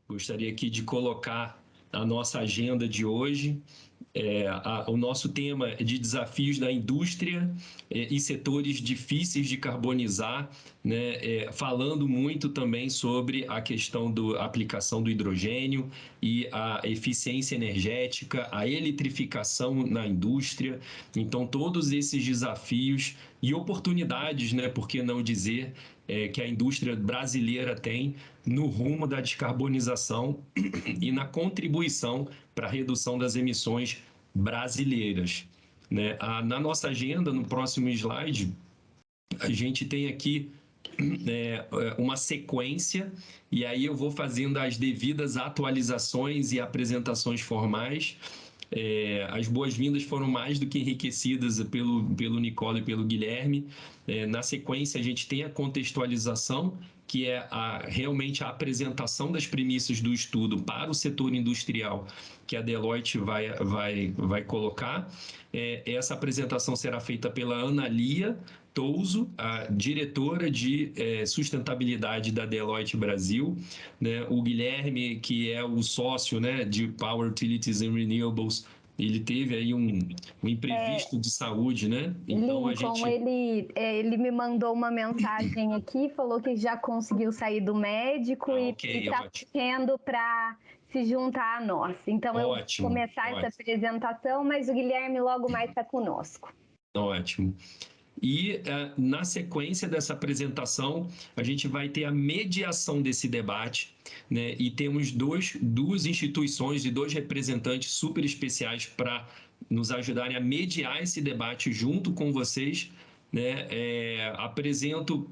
Gostaria aqui de colocar a nossa agenda de hoje. O nosso tema é de desafios da indústria e setores difíceis de carbonizar, né? Falando muito também sobre a questão da aplicação do hidrogênio e a eficiência energética, a eletrificação na indústria. Então, todos esses desafios e oportunidades, né? Por que não dizer, que a indústria brasileira tem no rumo da descarbonização e na contribuição para a redução das emissões brasileiras, né? Na nossa agenda, no próximo slide, a gente tem aqui uma sequência, e aí eu vou fazendo as devidas atualizações e apresentações formais. As boas-vindas foram mais do que enriquecidas pelo Nicole e pelo Guilherme. Na sequência, a gente tem a contextualização, que é realmente a apresentação das premissas do estudo para o setor industrial, que a Deloitte vai colocar. Essa apresentação será feita pela Ana Lia Touso, a diretora de sustentabilidade da Deloitte Brasil, né? O Guilherme, que é o sócio, né, de Power Utilities and Renewables, ele teve aí um imprevisto de saúde, né? Então Lincoln, ele me mandou uma mensagem aqui, falou que já conseguiu sair do médico e está correndo para se juntar a nós. Então eu vou começar essa apresentação, mas o Guilherme logo mais está conosco. Ótimo. E na sequência dessa apresentação, a gente vai ter a mediação desse debate, né? E temos duas instituições e dois representantes super especiais para nos ajudarem a mediar esse debate junto com vocês, né? Apresento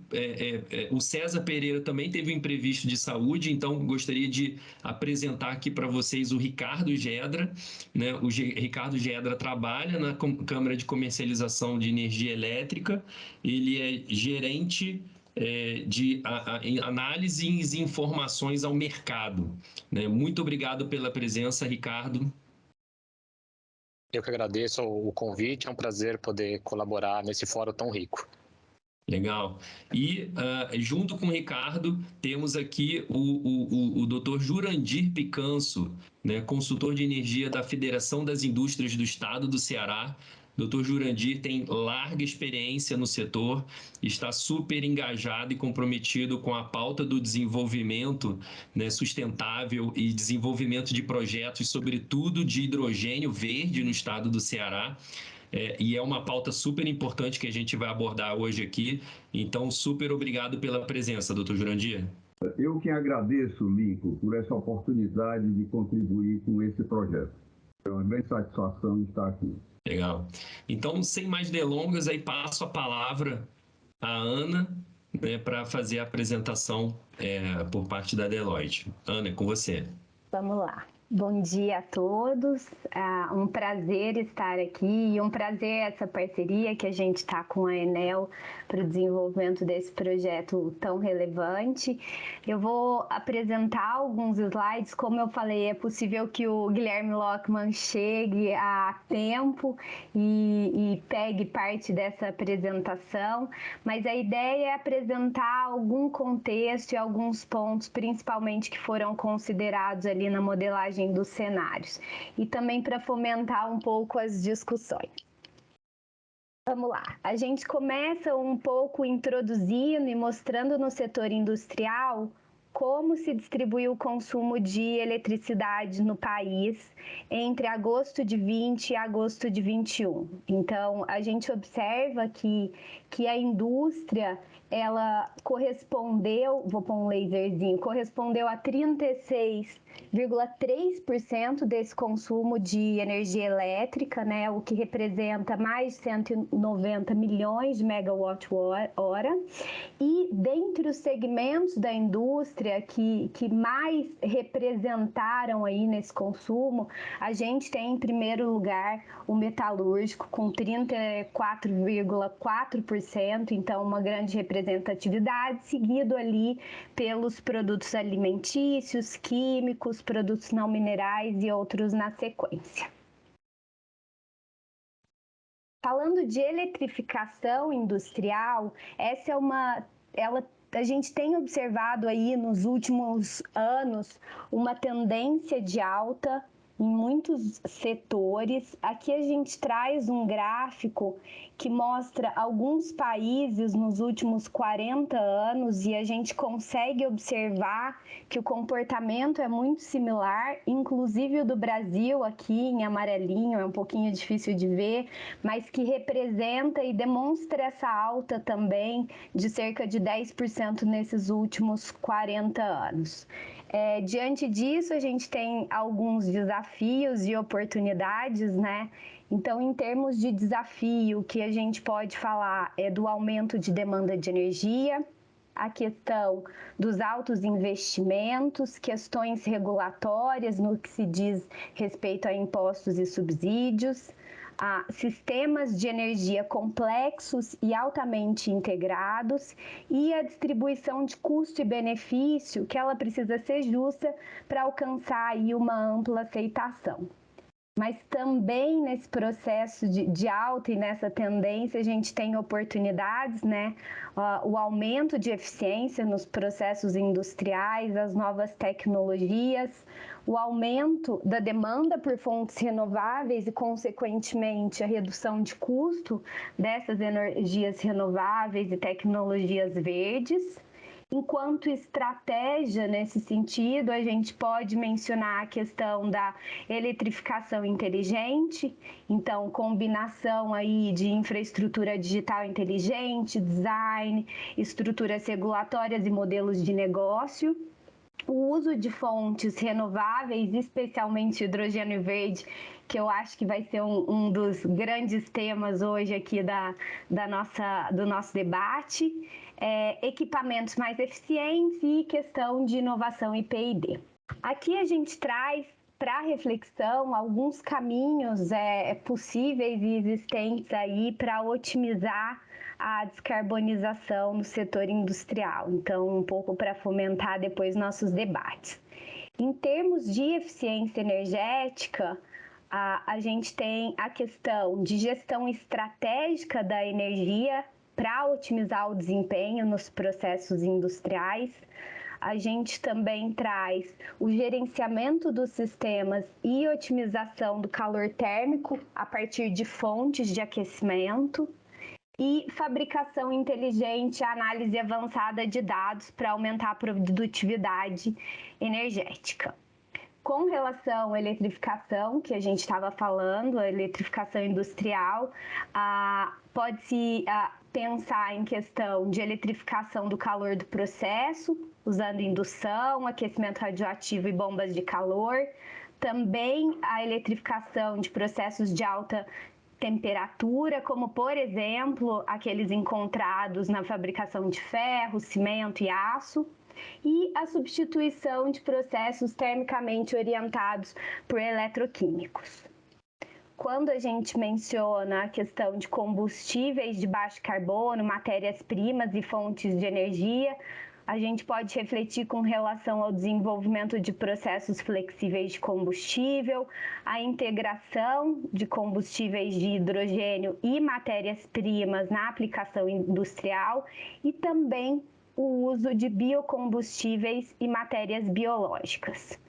o César Pereira, também teve um imprevisto de saúde, então gostaria de apresentar aqui para vocês o Ricardo Gedra, né? O Ricardo Gedra trabalha na Câmara de Comercialização de Energia Elétrica, ele é gerente de análises e informações ao mercado, né? Muito obrigado pela presença, Ricardo. Eu que agradeço o convite, é um prazer poder colaborar nesse fórum tão rico. Legal. E junto com o Ricardo, temos aqui o Dr. Jurandir Picanso, né, consultor de energia da Federação das Indústrias do Estado do Ceará. Dr. Jurandir tem larga experiência no setor, está super engajado e comprometido com a pauta do desenvolvimento, né, sustentável e desenvolvimento de projetos, sobretudo de hidrogênio verde no estado do Ceará. E é uma pauta super importante que a gente vai abordar hoje aqui. Então, super obrigado pela presença, doutor Jurandir. Eu que agradeço, Lincoln, por essa oportunidade de contribuir com esse projeto. É uma grande satisfação estar aqui. Legal. Então, sem mais delongas, aí passo a palavra à Ana, né, para fazer a apresentação por parte da Deloitte. Ana, é com você. Vamos lá. Bom dia a todos, um prazer estar aqui e um prazer essa parceria que a gente está com a Enel para o desenvolvimento desse projeto tão relevante. Eu vou apresentar alguns slides, como eu falei, é possível que o Guilherme Lockman chegue a tempo e pegue parte dessa apresentação, mas a ideia é apresentar algum contexto e alguns pontos, principalmente que foram considerados ali na modelagem dos cenários, e também para fomentar um pouco as discussões. Vamos lá, a gente começa um pouco introduzindo e mostrando no setor industrial como se distribuiu o consumo de eletricidade no país entre agosto de 20 e agosto de 21. Então, a gente observa que a indústria, ela correspondeu, vou pôr um laserzinho, correspondeu a 36,3% desse consumo de energia elétrica, né, o que representa mais de 190 milhões de megawatt-hora. E dentre os segmentos da indústria que mais representaram aí nesse consumo, a gente tem em primeiro lugar o metalúrgico com 34,4%, então uma grande representatividade, seguido ali pelos produtos alimentícios, químicos, produtos não minerais e outros na sequência. Falando de eletrificação industrial, ela a gente tem observado aí nos últimos anos uma tendência de alta em muitos setores. Aqui a gente traz um gráfico que mostra alguns países nos últimos 40 anos e a gente consegue observar que o comportamento é muito similar, inclusive o do Brasil aqui em amarelinho, é um pouquinho difícil de ver, mas que representa e demonstra essa alta também de cerca de 10% nesses últimos 40 anos. Diante disso, a gente tem alguns desafios e oportunidades, né? Então, em termos de desafio, o que a gente pode falar é do aumento de demanda de energia, a questão dos altos investimentos, questões regulatórias no que se diz respeito a impostos e subsídios, sistemas de energia complexos e altamente integrados e a distribuição de custo e benefício, que ela precisa ser justa para alcançar aí uma ampla aceitação. Mas também nesse processo de alta e nessa tendência a gente tem oportunidades, né? O aumento de eficiência nos processos industriais, as novas tecnologias, o aumento da demanda por fontes renováveis e, consequentemente, a redução de custo dessas energias renováveis e tecnologias verdes. Enquanto estratégia nesse sentido, a gente pode mencionar a questão da eletrificação inteligente, então combinação aí de infraestrutura digital inteligente, design, estruturas regulatórias e modelos de negócio. O uso de fontes renováveis, especialmente hidrogênio verde, que eu acho que vai ser um dos grandes temas hoje aqui do nosso debate. Equipamentos mais eficientes e questão de inovação e P&D. Aqui a gente traz para reflexão alguns caminhos possíveis e existentes aí para otimizar a descarbonização no setor industrial. Então, um pouco para fomentar depois nossos debates. Em termos de eficiência energética, a gente tem a questão de gestão estratégica da energia para otimizar o desempenho nos processos industriais. A gente também traz o gerenciamento dos sistemas e otimização do calor térmico a partir de fontes de aquecimento e fabricação inteligente, análise avançada de dados para aumentar a produtividade energética. Com relação à eletrificação, que a gente estava falando, a eletrificação industrial, pode-se pensar em questão de eletrificação do calor do processo, usando indução, aquecimento radioativo e bombas de calor. Também a eletrificação de processos de alta temperatura, como, por exemplo, aqueles encontrados na fabricação de ferro, cimento e aço. E a substituição de processos termicamente orientados por eletroquímicos. Quando a gente menciona a questão de combustíveis de baixo carbono, matérias-primas e fontes de energia, a gente pode refletir com relação ao desenvolvimento de processos flexíveis de combustível, a integração de combustíveis de hidrogênio e matérias-primas na aplicação industrial e também o uso de biocombustíveis e matérias biológicas.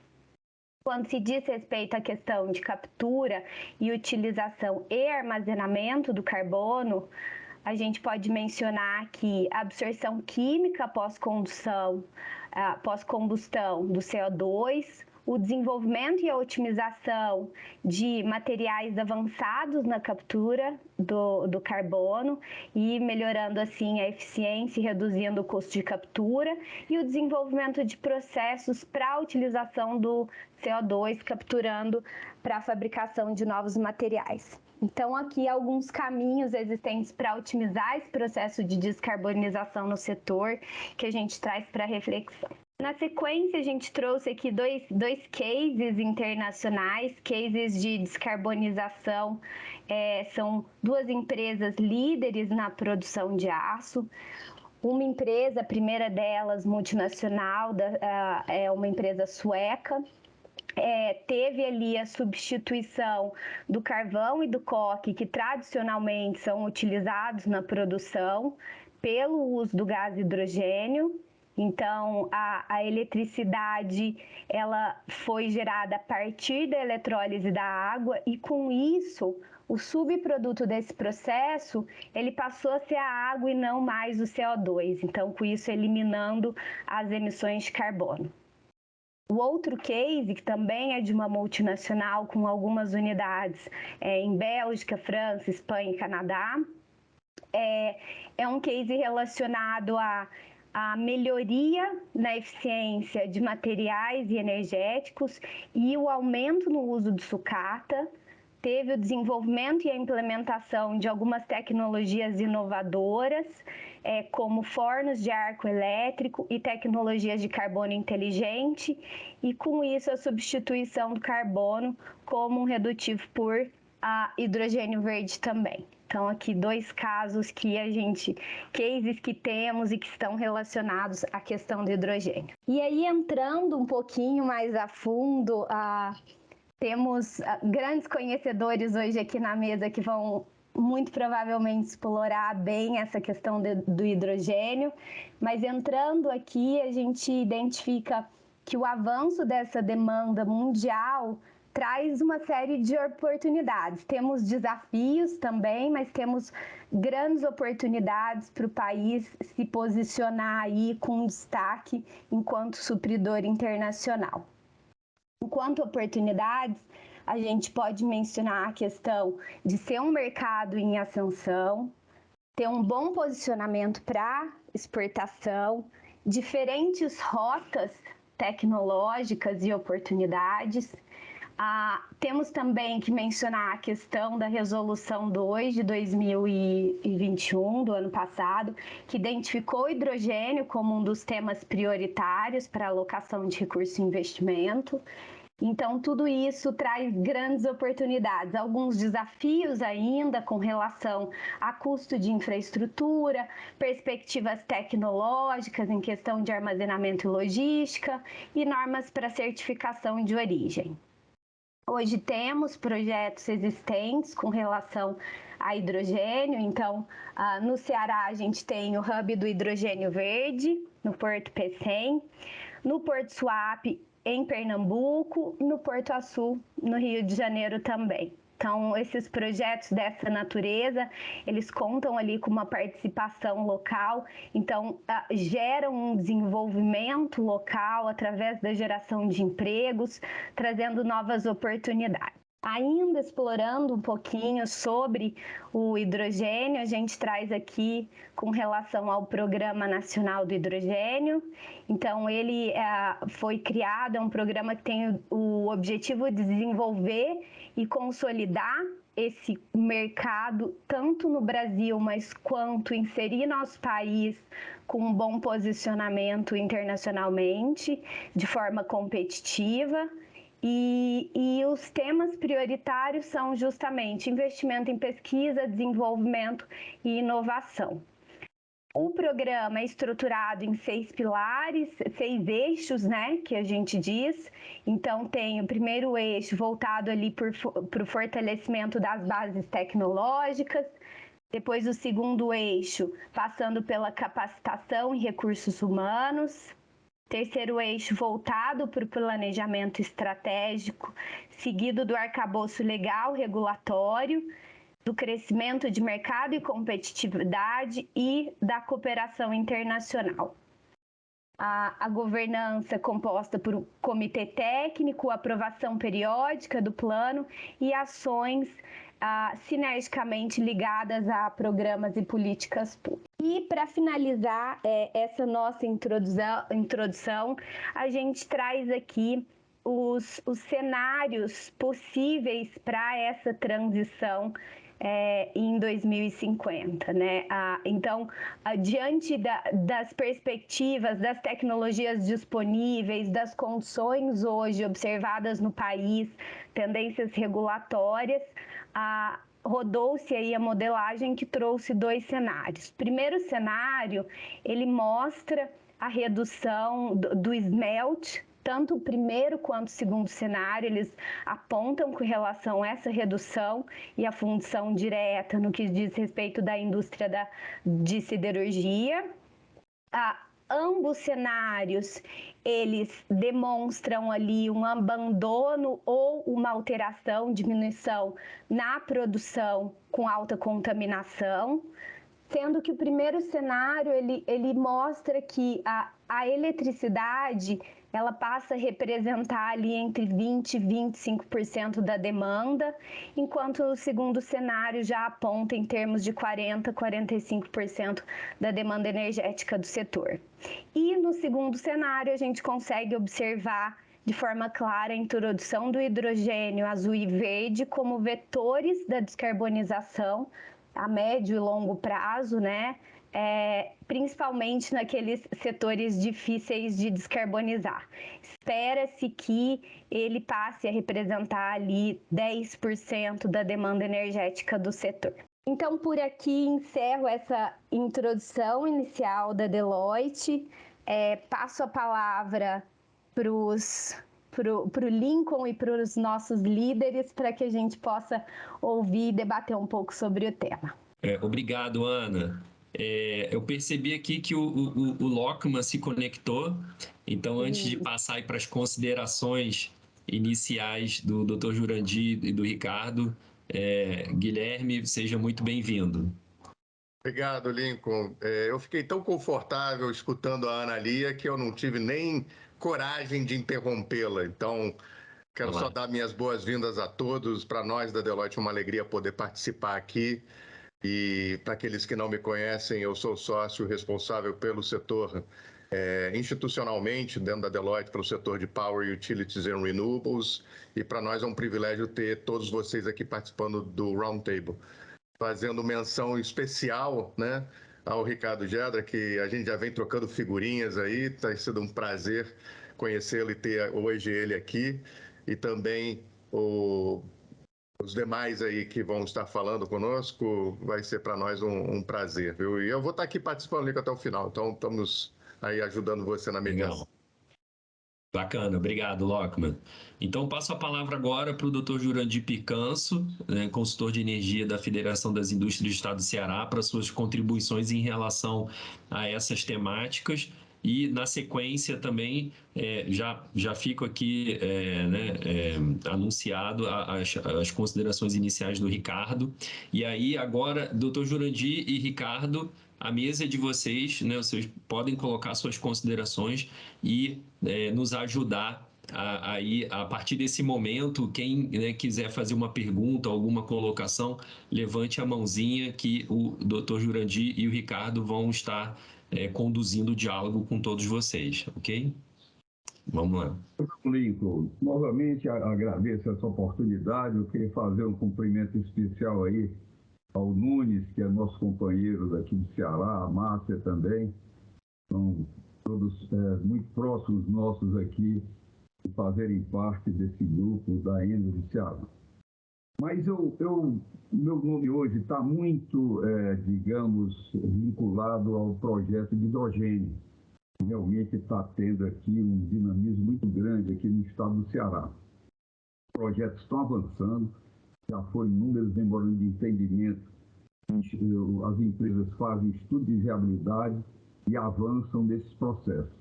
Quando se diz respeito à questão de captura e utilização e armazenamento do carbono, a gente pode mencionar aqui a absorção química pós-combustão do CO2, o desenvolvimento e a otimização de materiais avançados na captura do carbono e melhorando assim a eficiência e reduzindo o custo de captura, e o desenvolvimento de processos para a utilização do CO2 capturando para a fabricação de novos materiais. Então, aqui alguns caminhos existentes para otimizar esse processo de descarbonização no setor que a gente traz para reflexão. Na sequência, a gente trouxe aqui dois cases internacionais, cases de descarbonização. São duas empresas líderes na produção de aço. Uma empresa, a primeira delas, multinacional, é uma empresa sueca. Teve ali a substituição do carvão e do coque, que tradicionalmente são utilizados na produção. pelo uso do gás hidrogênio. Então, a eletricidade ela foi gerada a partir da eletrólise da água e, com isso, o subproduto desse processo, ele passou a ser a água e não mais o CO2. Então, com isso, eliminando as emissões de carbono. O outro case, que também é de uma multinacional com algumas unidades em Bélgica, França, Espanha e Canadá, é um case relacionado a melhoria na eficiência de materiais e energéticos e o aumento no uso de sucata. Teve o desenvolvimento e a implementação de algumas tecnologias inovadoras, como fornos de arco elétrico e tecnologias de carbono inteligente, e com isso a substituição do carbono como um redutivo por hidrogênio verde também. Então, aqui 2 casos cases que temos e que estão relacionados à questão do hidrogênio. E aí, entrando um pouquinho mais a fundo, temos grandes conhecedores hoje aqui na mesa que vão muito provavelmente explorar bem essa questão do hidrogênio, mas entrando aqui, a gente identifica que o avanço dessa demanda mundial traz uma série de oportunidades. Temos desafios também, mas temos grandes oportunidades para o país se posicionar aí com destaque enquanto supridor internacional. Enquanto oportunidades, a gente pode mencionar a questão de ser um mercado em ascensão, ter um bom posicionamento para exportação, diferentes rotas tecnológicas e oportunidades. Temos também que mencionar a questão da Resolução 2 de 2021, do ano passado, que identificou o hidrogênio como um dos temas prioritários para a alocação de recursos e investimento. Então, tudo isso traz grandes oportunidades, alguns desafios ainda com relação a custo de infraestrutura, perspectivas tecnológicas em questão de armazenamento e logística e normas para certificação de origem. Hoje temos projetos existentes com relação a hidrogênio, então no Ceará a gente tem o Hub do Hidrogênio Verde, no Porto Pecém, no Porto Suape, em Pernambuco, no Porto Açu, no Rio de Janeiro também. Então, esses projetos dessa natureza, eles contam ali com uma participação local, então geram um desenvolvimento local através da geração de empregos, trazendo novas oportunidades. Ainda explorando um pouquinho sobre o hidrogênio, a gente traz aqui com relação ao Programa Nacional do Hidrogênio. Então, ele foi criado, é um programa que tem o objetivo de desenvolver e consolidar esse mercado, tanto no Brasil, mas quanto inserir nosso país com um bom posicionamento internacionalmente, de forma competitiva. E os temas prioritários são justamente investimento em pesquisa, desenvolvimento e inovação. O programa é estruturado em 6 pilares, 6 eixos, né, que a gente diz. Então, tem o primeiro eixo voltado ali para o fortalecimento das bases tecnológicas, depois o segundo eixo passando pela capacitação e recursos humanos, terceiro eixo voltado para o planejamento estratégico, seguido do arcabouço legal regulatório, do crescimento de mercado e competitividade e da cooperação internacional. A governança é composta por um comitê técnico, aprovação periódica do plano e ações sinergicamente ligadas a programas e políticas públicas. E para finalizar essa nossa introdução, a gente traz aqui os cenários possíveis para essa transição em 2050, né? Então, diante das perspectivas, das tecnologias disponíveis, das condições hoje observadas no país, tendências regulatórias, rodou-se aí a modelagem que trouxe 2 cenários. O primeiro cenário, ele mostra a redução do smelt, tanto o primeiro quanto o segundo cenário, eles apontam com relação a essa redução e a função direta no que diz respeito da indústria de siderurgia. Ambos cenários, eles demonstram ali um abandono ou uma alteração, diminuição na produção com alta contaminação, sendo que o primeiro cenário, ele mostra que a eletricidade, ela passa a representar ali entre 20% e 25% da demanda, enquanto o segundo cenário já aponta em termos de 40% a 45% da demanda energética do setor. E no segundo cenário, a gente consegue observar de forma clara a introdução do hidrogênio azul e verde como vetores da descarbonização a médio e longo prazo, né? Principalmente naqueles setores difíceis de descarbonizar. Espera-se que ele passe a representar ali 10% da demanda energética do setor. Então, por aqui encerro essa introdução inicial da Deloitte, passo a palavra para o Lincoln e para os nossos líderes, para que a gente possa ouvir e debater um pouco sobre o tema. Obrigado, Ana. Eu percebi aqui que o Lockman se conectou, então antes de passar para as considerações iniciais do Dr. Jurandir e do Ricardo, Guilherme, seja muito bem-vindo. Obrigado, Lincoln. Eu fiquei tão confortável escutando a Ana Lia que eu não tive nem coragem de interrompê-la. Então, quero só dar minhas boas-vindas a todos. Para nós da Deloitte é uma alegria poder participar aqui. E para aqueles que não me conhecem, eu sou sócio responsável pelo setor institucionalmente dentro da Deloitte, pelo setor de Power, Utilities and Renewables. E para nós é um privilégio ter todos vocês aqui participando do Roundtable. Fazendo menção especial, né, ao Ricardo Gedra, que a gente já vem trocando figurinhas aí, está sendo um prazer conhecê-lo e ter hoje ele aqui, e também os demais aí que vão estar falando conosco, vai ser para nós um prazer, viu? E eu vou estar aqui participando até o final, então estamos aí ajudando você na mediação. Legal. Bacana, obrigado, Lockman. Então, passo a palavra agora para o Dr. Jurandir Picanço, consultor de energia da Federação das Indústrias do Estado do Ceará, para suas contribuições em relação a essas temáticas. E, na sequência, também, já fico aqui anunciado as considerações iniciais do Ricardo. E aí, agora, Dr. Jurandir e Ricardo, a mesa é de vocês, né? Vocês podem colocar suas considerações e nos ajudar a partir desse momento. Quem quiser fazer uma pergunta, alguma colocação, levante a mãozinha que o Dr. Jurandir e o Ricardo vão estar conduzindo o diálogo com todos vocês, ok? Vamos lá. Lincoln, novamente agradeço essa oportunidade. Eu queria fazer um cumprimento especial aí ao Nunes, que é nosso companheiro daqui do Ceará, a Márcia também, são todos muito próximos nossos aqui, de fazerem parte desse grupo da Enel do Ceará. Mas meu nome hoje está muito, digamos, vinculado ao projeto de hidrogênio. Realmente está tendo aqui um dinamismo muito grande aqui no estado do Ceará. Os projetos estão avançando, já foram inúmeros memorandos de entendimento. As empresas fazem estudo de viabilidade e avançam nesses processos.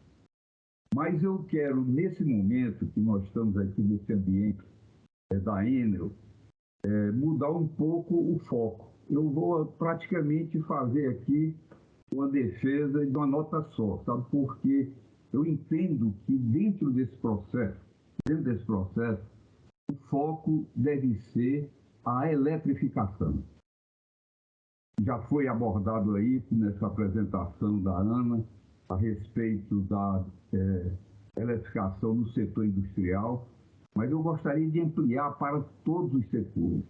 Mas eu quero, nesse momento que nós estamos aqui nesse ambiente da Enel, mudar um pouco o foco. Eu vou praticamente fazer aqui uma defesa de uma nota só, sabe? Porque eu entendo que dentro desse processo, o foco deve ser a eletrificação. Já foi abordado aí nessa apresentação da Ana a respeito da eletrificação no setor industrial, mas eu gostaria de ampliar para todos os setores.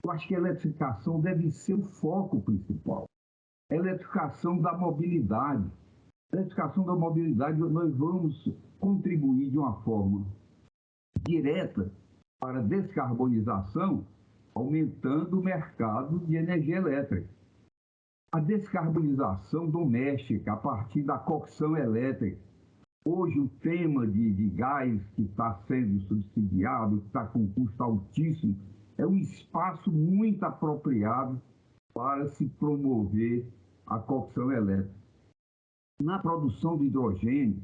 Eu acho que a eletrificação deve ser o foco principal. A eletrificação da mobilidade. A eletrificação da mobilidade, nós vamos contribuir de uma forma direta para a descarbonização, aumentando o mercado de energia elétrica. A descarbonização doméstica, a partir da cocção elétrica, Hoje o tema de gás que está sendo subsidiado, que está com custo altíssimo, é um espaço muito apropriado para se promover a cocção elétrica. Na produção de hidrogênio,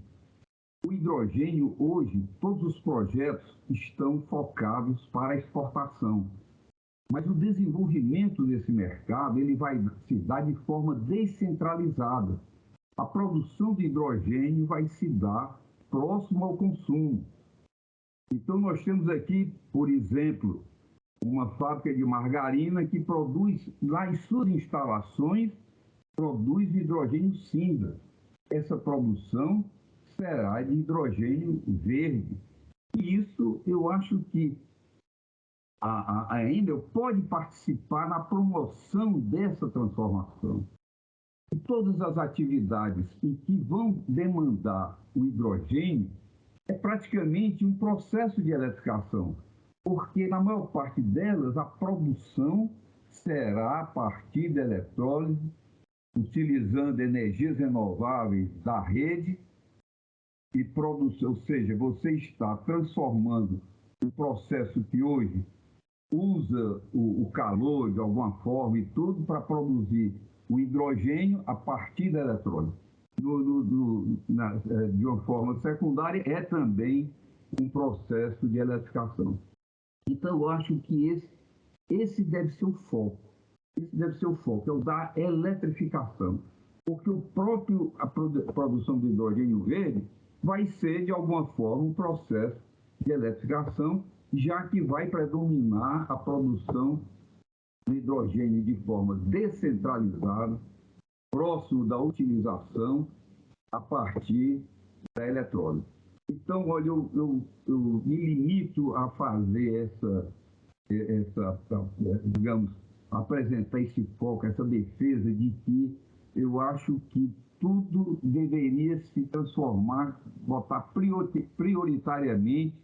o hidrogênio hoje, todos os projetos estão focados para a exportação. Mas o desenvolvimento desse mercado ele vai se dar de forma descentralizada. A produção de hidrogênio vai se dar próximo ao consumo. Então, nós temos aqui, por exemplo, uma fábrica de margarina que produz, lá em suas instalações, produz hidrogênio cinza. Essa produção será de hidrogênio verde. E isso eu acho que a Enel pode participar na promoção dessa transformação. E todas as atividades em que vão demandar o hidrogênio é praticamente um processo de eletrificação, porque na maior parte delas a produção será a partir da eletrólise, utilizando energias renováveis da rede e produção, ou seja, você está transformando um processo que hoje usa o calor de alguma forma e tudo para produzir o hidrogênio a partir da eletrólise. De uma forma secundária, é também um processo de eletrificação. Então, eu acho que esse deve ser o foco. Esse deve ser o foco, é o da eletrificação. Porque a produção do hidrogênio verde vai ser, de alguma forma, um processo de eletrificação, já que vai predominar a produção do hidrogênio de forma descentralizada, próximo da utilização a partir da eletrólise. Então, olha, eu me limito a fazer digamos, apresentar esse foco, essa defesa de que eu acho que tudo deveria se transformar, botar prioritariamente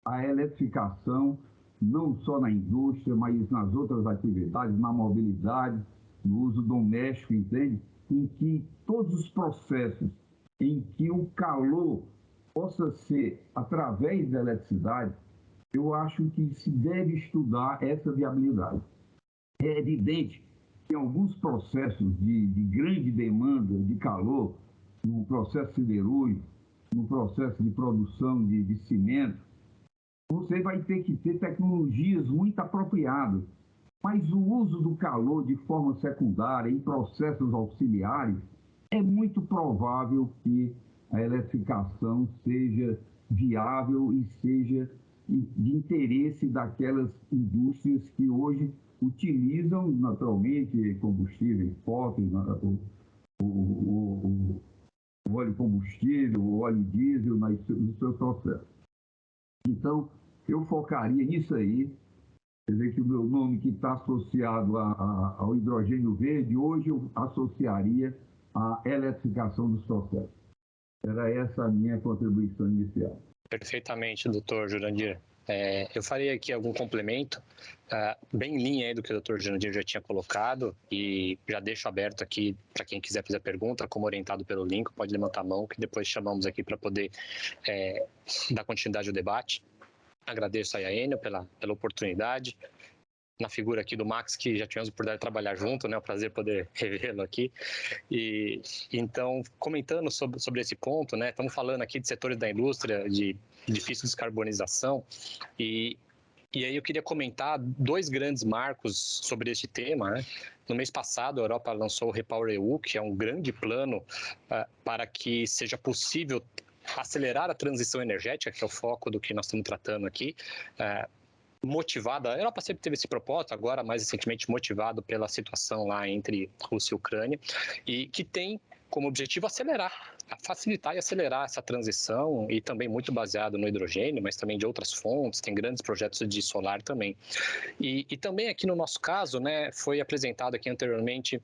a eletrificação, não só na indústria, mas nas outras atividades, na mobilidade, no uso doméstico, entende? Em que todos os processos em que o calor possa ser através da eletricidade, eu acho que se deve estudar essa viabilidade. É evidente que em alguns processos de grande demanda de calor, no processo siderúrgico, no processo de produção de cimento, você vai ter que ter tecnologias muito apropriadas. Mas o uso do calor de forma secundária, em processos auxiliares, é muito provável que a eletrificação seja viável e seja de interesse daquelas indústrias que hoje utilizam naturalmente combustíveis fósseis, o óleo combustível, o óleo diesel no seu processo. Então, eu focaria nisso aí. Quer dizer que o meu nome que está associado ao hidrogênio verde, hoje eu associaria à eletrificação dos processos. Era essa a minha contribuição inicial. Perfeitamente, doutor Jurandir. Eu faria aqui algum complemento, bem em linha aí do que o doutor Jurandir já tinha colocado, e já deixo aberto aqui para quem quiser fazer pergunta, como orientado pelo link, pode levantar a mão, que depois chamamos aqui para poder dar continuidade ao debate. Agradeço aí a Enel pela oportunidade, na figura aqui do Max, que já tivemos a oportunidade de trabalhar junto, né? É um prazer poder revê-lo aqui. E então, comentando sobre esse ponto, né? Estamos falando aqui de setores da indústria, de difícil descarbonização, e aí eu queria comentar dois grandes marcos sobre este tema, né? No mês passado, a Europa lançou o REPowerEU, que é um grande plano para que seja possível acelerar a transição energética, que é o foco do que nós estamos tratando aqui, motivada, a Europa sempre teve esse propósito, agora mais recentemente motivado pela situação lá entre Rússia e Ucrânia, e que tem como objetivo facilitar e acelerar essa transição, e também muito baseado no hidrogênio, mas também de outras fontes, tem grandes projetos de solar também. E também aqui no nosso caso, né, foi apresentado aqui anteriormente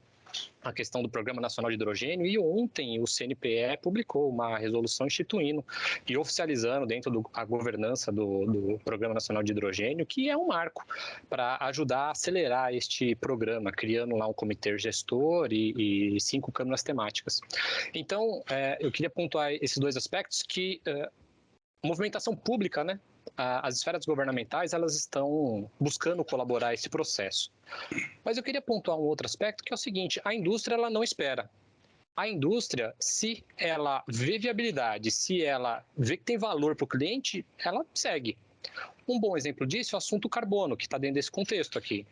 a questão do Programa Nacional de Hidrogênio, e ontem o CNPE publicou uma resolução instituindo e oficializando dentro da governança do Programa Nacional de Hidrogênio, que é um marco para ajudar a acelerar este programa, criando lá um comitê gestor e 5 câmaras temáticas. Então, eu queria pontuar esses 2 aspectos, que movimentação pública, né? As esferas governamentais, elas estão buscando colaborar esse processo. Mas eu queria pontuar um outro aspecto, que é o seguinte: a indústria, ela não espera. A indústria, se ela vê viabilidade, se ela vê que tem valor para o cliente, ela segue. Um bom exemplo disso é o assunto carbono, que está dentro desse contexto aqui.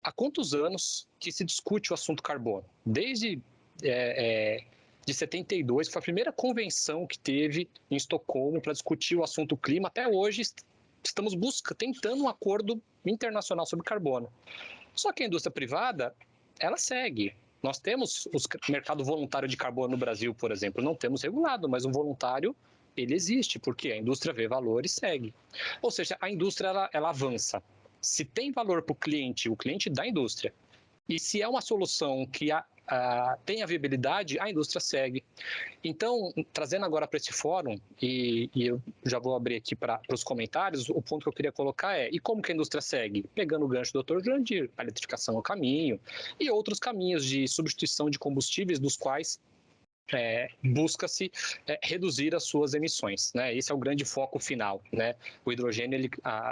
Há quantos anos que se discute o assunto carbono? Desde de 72, que foi a primeira convenção que teve em Estocolmo para discutir o assunto clima. Até hoje estamos tentando um acordo internacional sobre carbono. Só que a indústria privada, ela segue. Nós temos o mercado voluntário de carbono no Brasil, por exemplo. Não temos regulado, mas um voluntário, ele existe, porque a indústria vê valor e segue. Ou seja, a indústria, ela avança. Se tem valor para o cliente da indústria, e se é uma solução que tem a viabilidade, a indústria segue. Então, trazendo agora para esse fórum, e eu já vou abrir aqui para os comentários, o ponto que eu queria colocar e como que a indústria segue? Pegando o gancho do Dr. Jurandir, a eletrificação é o caminho, e outros caminhos de substituição de combustíveis, dos quais busca-se reduzir as suas emissões, né? Esse é o grande foco final, né? O hidrogênio, ele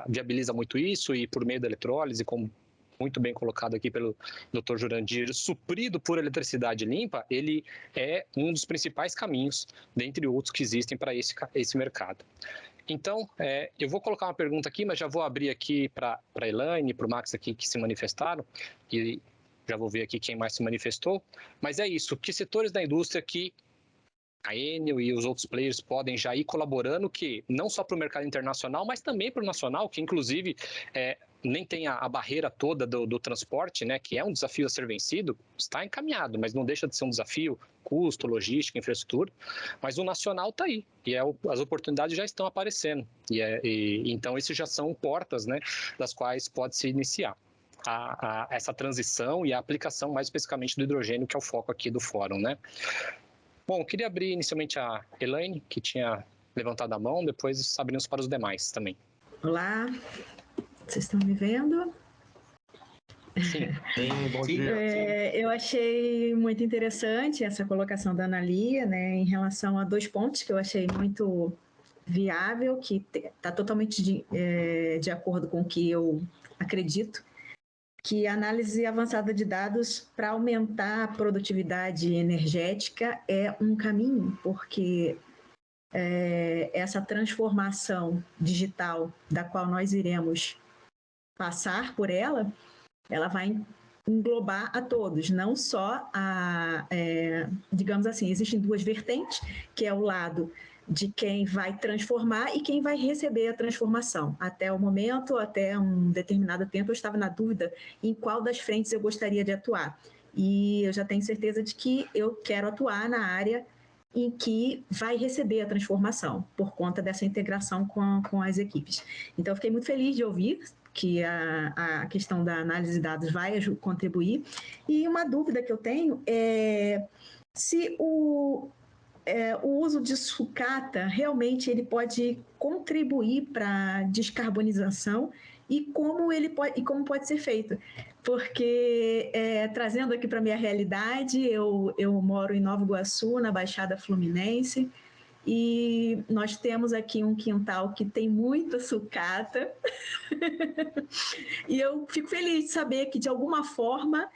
viabiliza muito isso, e por meio da eletrólise, como muito bem colocado aqui pelo Dr. Jurandir, suprido por eletricidade limpa, ele é um dos principais caminhos, dentre outros que existem para esse mercado. Então, eu vou colocar uma pergunta aqui, mas já vou abrir aqui para a Elaine, para o Max aqui, que se manifestaram, e já vou ver aqui quem mais se manifestou. Mas é isso, que setores da indústria que a Enel e os outros players podem já ir colaborando, que não só para o mercado internacional, mas também para o nacional, que inclusive nem tem a barreira toda do transporte, né, que é um desafio a ser vencido, está encaminhado, mas não deixa de ser um desafio, custo, logística, infraestrutura, mas o nacional está aí, e as oportunidades já estão aparecendo, então esses já são portas, né, das quais pode-se iniciar essa transição e a aplicação mais especificamente do hidrogênio, que é o foco aqui do fórum, né. Bom, eu queria abrir inicialmente a Elaine, que tinha levantado a mão, depois abrimos para os demais também. Olá, vocês estão me vendo? Sim, bom dia. Eu achei muito interessante essa colocação da Analia, né, em relação a 2 pontos que eu achei muito viável, que está totalmente de acordo com o que eu acredito, que a análise avançada de dados para aumentar a produtividade energética é um caminho, porque essa transformação digital da qual nós iremos passar por ela vai englobar a todos, não só digamos assim, existem 2 vertentes, que é o lado de quem vai transformar e quem vai receber a transformação. Até o momento, até um determinado tempo, eu estava na dúvida em qual das frentes eu gostaria de atuar. E eu já tenho certeza de que eu quero atuar na área em que vai receber a transformação, por conta dessa integração com as equipes. Então, eu fiquei muito feliz de ouvir que a questão da análise de dados vai contribuir. E uma dúvida que eu tenho é se o uso de sucata realmente ele pode contribuir para a descarbonização e como pode ser feito. Porque, trazendo aqui para a minha realidade, eu moro em Nova Iguaçu, na Baixada Fluminense, e nós temos aqui um quintal que tem muita sucata. E eu fico feliz de saber que, de alguma forma,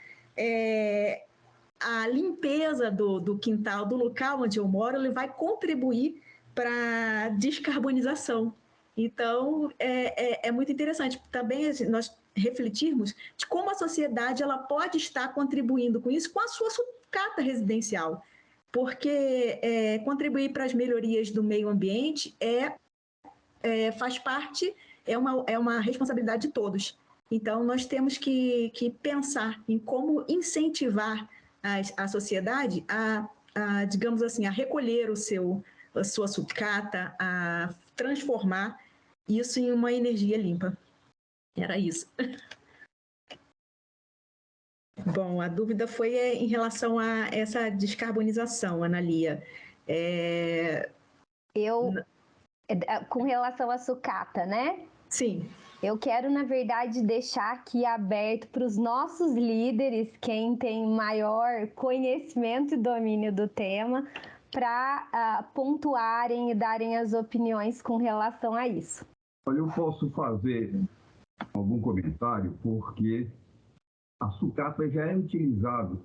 a limpeza do quintal, do local onde eu moro, ele vai contribuir para a descarbonização. Então, é muito interessante também nós refletirmos de como a sociedade ela pode estar contribuindo com isso, com a sua sucata residencial, porque contribuir para as melhorias do meio ambiente faz parte, é uma responsabilidade de todos. Então, nós temos que pensar em como incentivar a sociedade digamos assim, a recolher a sua sucata, a transformar isso em uma energia limpa. Era isso. Bom, a dúvida foi em relação a essa descarbonização, Analia. Com relação à sucata, né? Sim. Eu quero, na verdade, deixar aqui aberto para os nossos líderes, quem tem maior conhecimento e domínio do tema, para pontuarem e darem as opiniões com relação a isso. Olha, eu posso fazer algum comentário, porque a sucata já é utilizada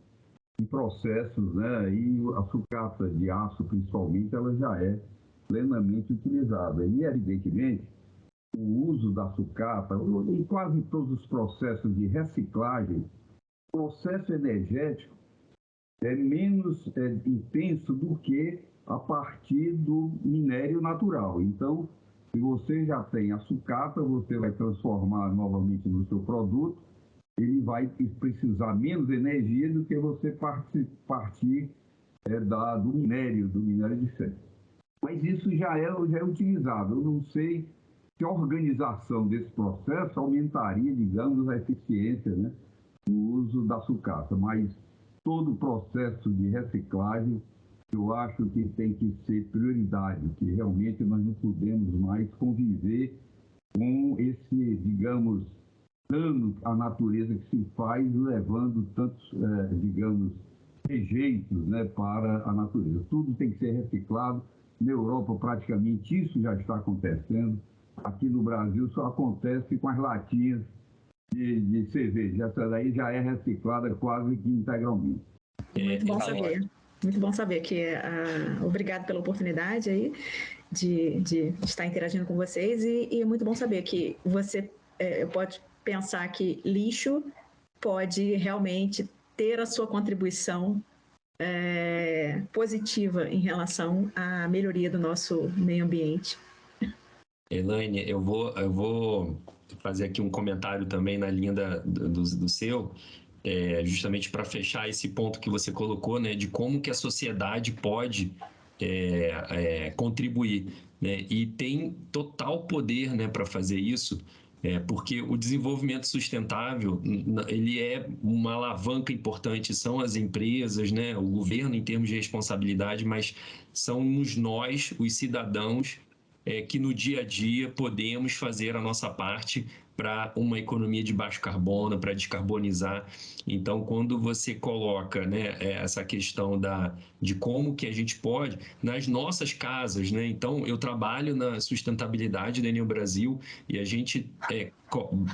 em processos, né? E a sucata de aço, principalmente, ela já é plenamente utilizada. E, evidentemente, o uso da sucata, em quase todos os processos de reciclagem, o processo energético é menos intenso do que a partir do minério natural. Então, se você já tem a sucata, você vai transformar novamente no seu produto, ele vai precisar menos energia do que você partir do minério de ferro. Mas isso já é utilizado. Eu não sei se a organização desse processo aumentaria, digamos, a eficiência, né, no uso da sucata, mas todo o processo de reciclagem, eu acho que tem que ser prioridade, que realmente nós não podemos mais conviver com esse, digamos, dano à natureza que se faz, levando tantos, digamos, rejeitos, né, para a natureza. Tudo tem que ser reciclado. Na Europa, praticamente, isso já está acontecendo. Aqui no Brasil, só acontece com as latinhas de cerveja. Essa daí já é reciclada quase que integralmente. Muito bom saber. Muito bom saber que obrigado pela oportunidade aí de estar interagindo com vocês e é muito bom saber que você pode pensar que lixo pode realmente ter a sua contribuição positiva em relação à melhoria do nosso meio ambiente. Elaine, eu vou fazer aqui um comentário também na linha do seu, justamente para fechar esse ponto que você colocou, né, de como que a sociedade pode contribuir, né, e tem total poder, né, para fazer isso, porque o desenvolvimento sustentável, ele é uma alavanca importante, são as empresas, né, o governo em termos de responsabilidade, mas somos nós, os cidadãos, que no dia a dia podemos fazer a nossa parte para uma economia de baixo carbono, para descarbonizar. Então, quando você coloca, né, essa questão de como que a gente pode, nas nossas casas, né? Então, eu trabalho na sustentabilidade da Enel Brasil e a gente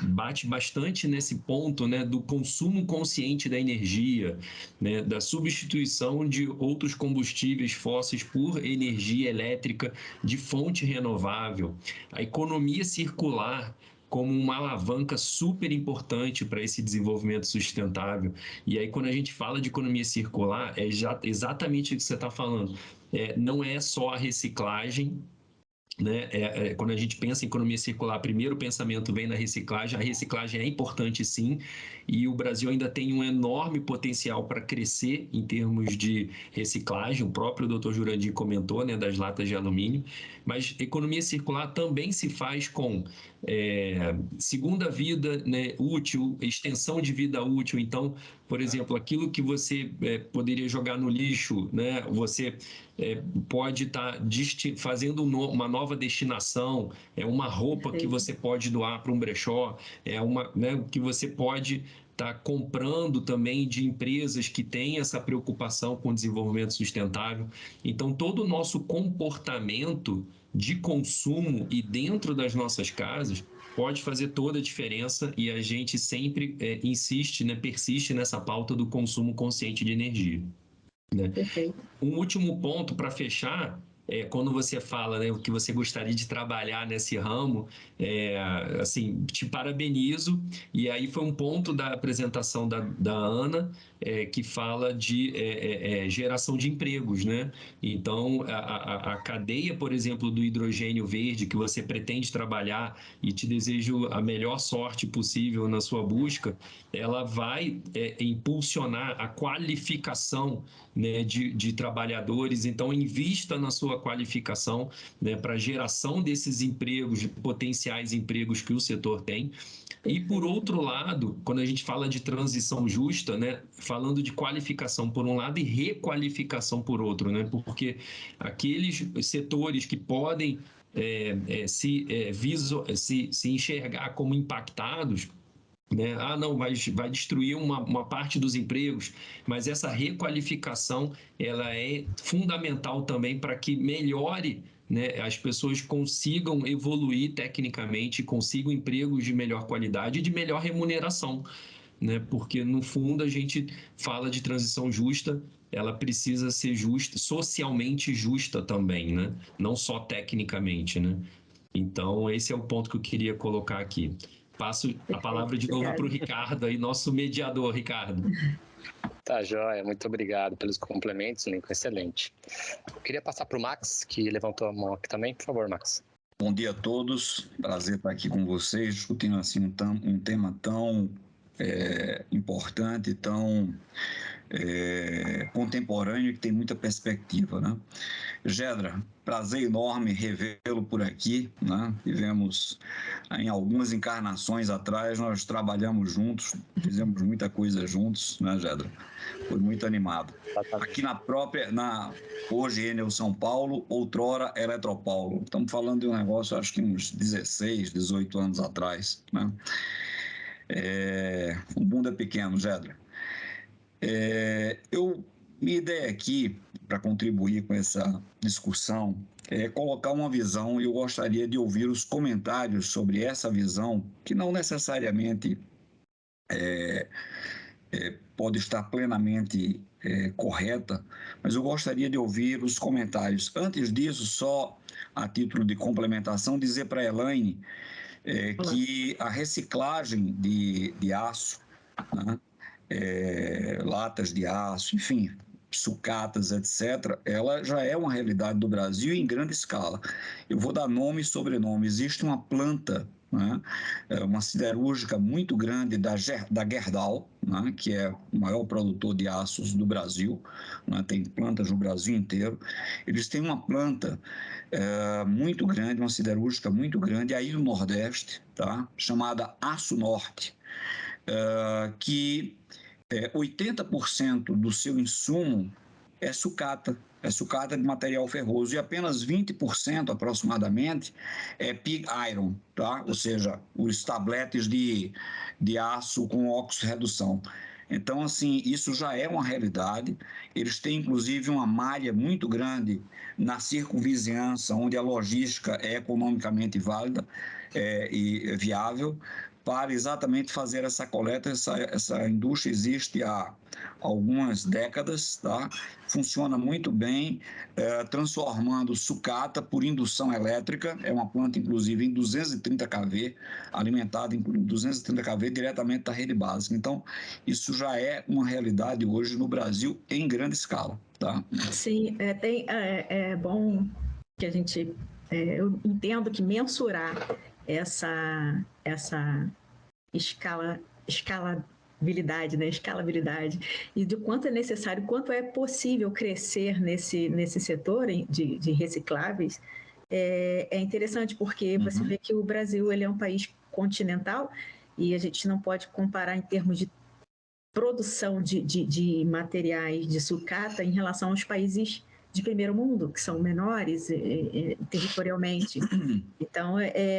bate bastante nesse ponto, né, do consumo consciente da energia, né, da substituição de outros combustíveis fósseis por energia elétrica de fonte renovável, a economia circular como uma alavanca super importante para esse desenvolvimento sustentável. E aí, quando a gente fala de economia circular, é exatamente o que você está falando. Não é só a reciclagem, né? Quando a gente pensa em economia circular, primeiro o pensamento vem na reciclagem. A reciclagem é importante, sim, e o Brasil ainda tem um enorme potencial para crescer em termos de reciclagem. O próprio Dr. Jurandir comentou, né, das latas de alumínio, mas economia circular também se faz com segunda vida, né, útil, extensão de vida útil. Então, por exemplo, aquilo que você poderia jogar no lixo, né, você pode estar fazendo uma nova destinação, uma roupa que você pode doar para um brechó, né, que você pode estar comprando também de empresas que têm essa preocupação com o desenvolvimento sustentável. Então, todo o nosso comportamento de consumo e dentro das nossas casas pode fazer toda a diferença, e a gente sempre insiste, né, persiste nessa pauta do consumo consciente de energia. Né? Perfeito. Um último ponto para fechar, quando você fala, né, que você gostaria de trabalhar nesse ramo, assim, te parabenizo. E aí foi um ponto da apresentação da Ana, que fala de geração de empregos, né? Então, a cadeia, por exemplo, do hidrogênio verde que você pretende trabalhar, e te desejo a melhor sorte possível na sua busca, ela vai impulsionar a qualificação, né, de trabalhadores. Então, invista na sua qualificação, né, para a geração desses empregos, potenciais empregos que o setor tem. E, por outro lado, quando a gente fala de transição justa, né, falando de qualificação por um lado e requalificação por outro, né, porque aqueles setores que podem se enxergar como impactados, né? Ah, não, vai destruir uma parte dos empregos, mas essa requalificação ela é fundamental também para que melhore, né, as pessoas consigam evoluir tecnicamente, consigam empregos de melhor qualidade e de melhor remuneração, né? Porque no fundo a gente fala de transição justa, ela precisa ser justa, socialmente justa também, né? Não só tecnicamente, né? Então esse é o ponto que eu queria colocar aqui. Passo a palavra de novo para o Ricardo, aí, nosso mediador, Ricardo. Tá, joia. Muito obrigado pelos complementos, Lincoln. Excelente. Eu queria passar para o Max, que levantou a mão aqui também. Por favor, Max. Bom dia a todos. Prazer estar aqui com vocês, discutindo assim um tema tão importante, tão contemporâneo, que tem muita perspectiva, né? Gedra, prazer enorme revê-lo por aqui, né? Tivemos em algumas encarnações atrás, nós trabalhamos juntos, fizemos muita coisa juntos, né, Gedra? Foi muito animado. Aqui hoje Enel São Paulo, outrora Eletropaulo. Estamos falando de um negócio, acho que uns 16, 18 anos atrás, né? O mundo é pequeno, Gedra. Minha ideia aqui, para contribuir com essa discussão, é colocar uma visão, e eu gostaria de ouvir os comentários sobre essa visão, que não necessariamente pode estar plenamente correta, mas eu gostaria de ouvir os comentários. Antes disso, só a título de complementação, dizer para a Elaine que a reciclagem de aço, né, latas de aço, enfim, sucatas, etc., ela já é uma realidade do Brasil em grande escala. Eu vou dar nome e sobrenome. Existe uma planta, né, uma siderúrgica muito grande da Gerdau, né, que é o maior produtor de aços do Brasil, né, tem plantas no Brasil inteiro. Eles têm uma planta muito grande, uma siderúrgica muito grande, aí no Nordeste, tá, chamada Aço Norte, que 80% do seu insumo é sucata de material ferroso, e apenas 20% aproximadamente é pig iron, tá? Ou seja, os tabletes de aço com oxirredução. Então, assim, isso já é uma realidade. Eles têm, inclusive, uma malha muito grande na circunvizinhança, onde a logística é economicamente válida e viável, para exatamente fazer essa coleta. Essa indústria existe há algumas décadas, tá? Funciona muito bem, transformando sucata por indução elétrica. É uma planta, inclusive, em 230 kV, alimentada em 230 kV diretamente da rede básica. Então, isso já é uma realidade hoje no Brasil em grande escala, tá? Sim, é bom que a gente... eu entendo que mensurar essa escalabilidade, né? Escalabilidade, e de quanto é necessário, quanto é possível crescer nesse setor de recicláveis, é interessante, porque você vê que o Brasil ele é um país continental e a gente não pode comparar em termos de produção de materiais de sucata em relação aos países de primeiro mundo, que são menores territorialmente. Então,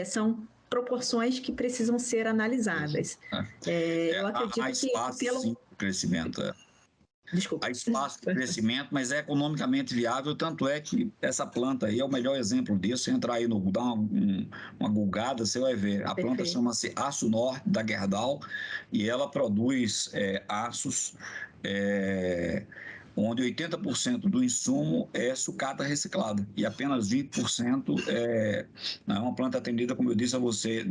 são proporções que precisam ser analisadas. Eu acredito há espaço, que sim, para crescimento. Desculpa. Há espaço de crescimento, mas é economicamente viável, tanto é que essa planta aí é o melhor exemplo disso. Se entrar aí, dar uma gulgada, você vai ver. A planta chama-se Aço Norte, da Gerdau, e ela produz aços onde 80% do insumo é sucata reciclada e apenas 20% é uma planta atendida, como eu disse a você,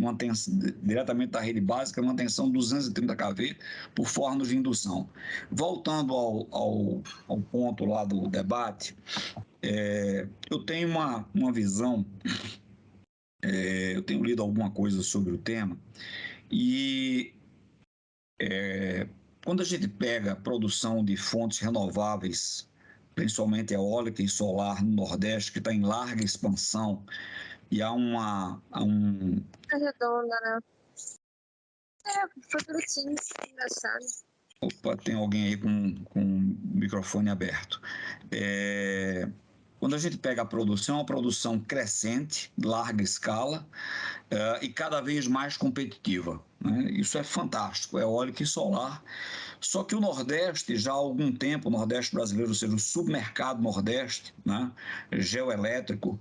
diretamente da rede básica, numa tensão 230 kV por fornos de indução. Voltando ao ponto lá do debate, eu tenho uma visão, eu tenho lido alguma coisa sobre o tema, e quando a gente pega a produção de fontes renováveis principalmente eólica e solar no Nordeste, que está em larga expansão, e há É redonda, né? Foi bonitinho, engraçado. Opa, tem alguém aí com o microfone aberto. Quando a gente pega a produção, é uma produção crescente, larga escala, e cada vez mais competitiva, né? Isso é fantástico, é eólica e solar. Só que o Nordeste, já há algum tempo, o Nordeste brasileiro, ou seja, o submercado Nordeste, né, geoelétrico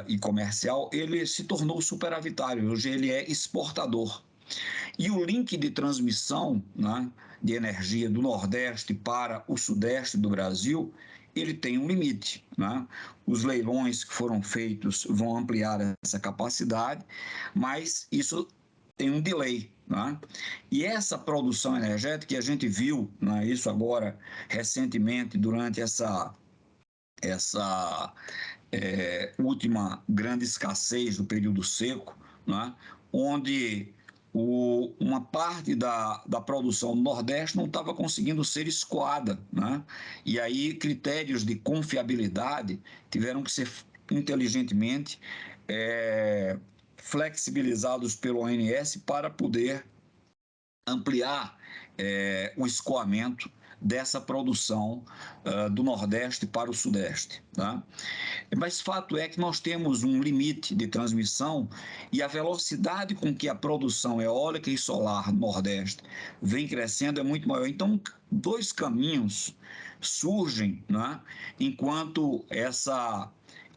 e comercial, ele se tornou superavitário, hoje ele é exportador. E o link de transmissão, né, de energia do Nordeste para o Sudeste do Brasil, ele tem um limite, né? Os leilões que foram feitos vão ampliar essa capacidade, mas isso tem um delay, né? E essa produção energética que a gente viu, né, isso agora recentemente durante essa última grande escassez do período seco, né, onde uma parte da produção do Nordeste não estava conseguindo ser escoada, né? E aí critérios de confiabilidade tiveram que ser inteligentemente flexibilizados pelo ONS para poder ampliar o escoamento dessa produção do Nordeste para o Sudeste, tá? Mas fato é que nós temos um limite de transmissão e a velocidade com que a produção eólica e solar no Nordeste vem crescendo é muito maior. Então, dois caminhos surgem, né, enquanto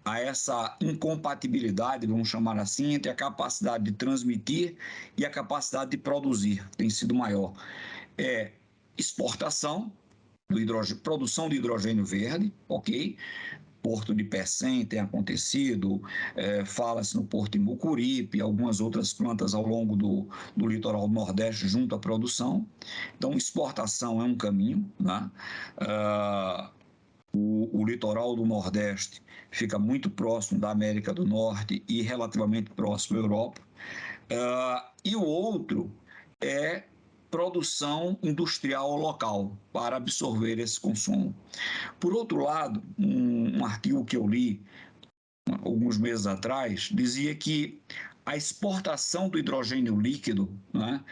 a essa incompatibilidade, vamos chamar assim, entre a capacidade de transmitir e a capacidade de produzir, tem sido maior. Exportação do hidrogênio, produção de hidrogênio verde, ok? Porto de Pecém tem acontecido, fala-se no Porto de Mucuripe, algumas outras plantas ao longo do litoral do Nordeste junto à produção. Então, exportação é um caminho, né? O litoral do Nordeste fica muito próximo da América do Norte e relativamente próximo à Europa. E o outro é produção industrial local para absorver esse consumo. Por outro lado, um artigo que eu li alguns meses atrás dizia que a exportação do hidrogênio líquido, né,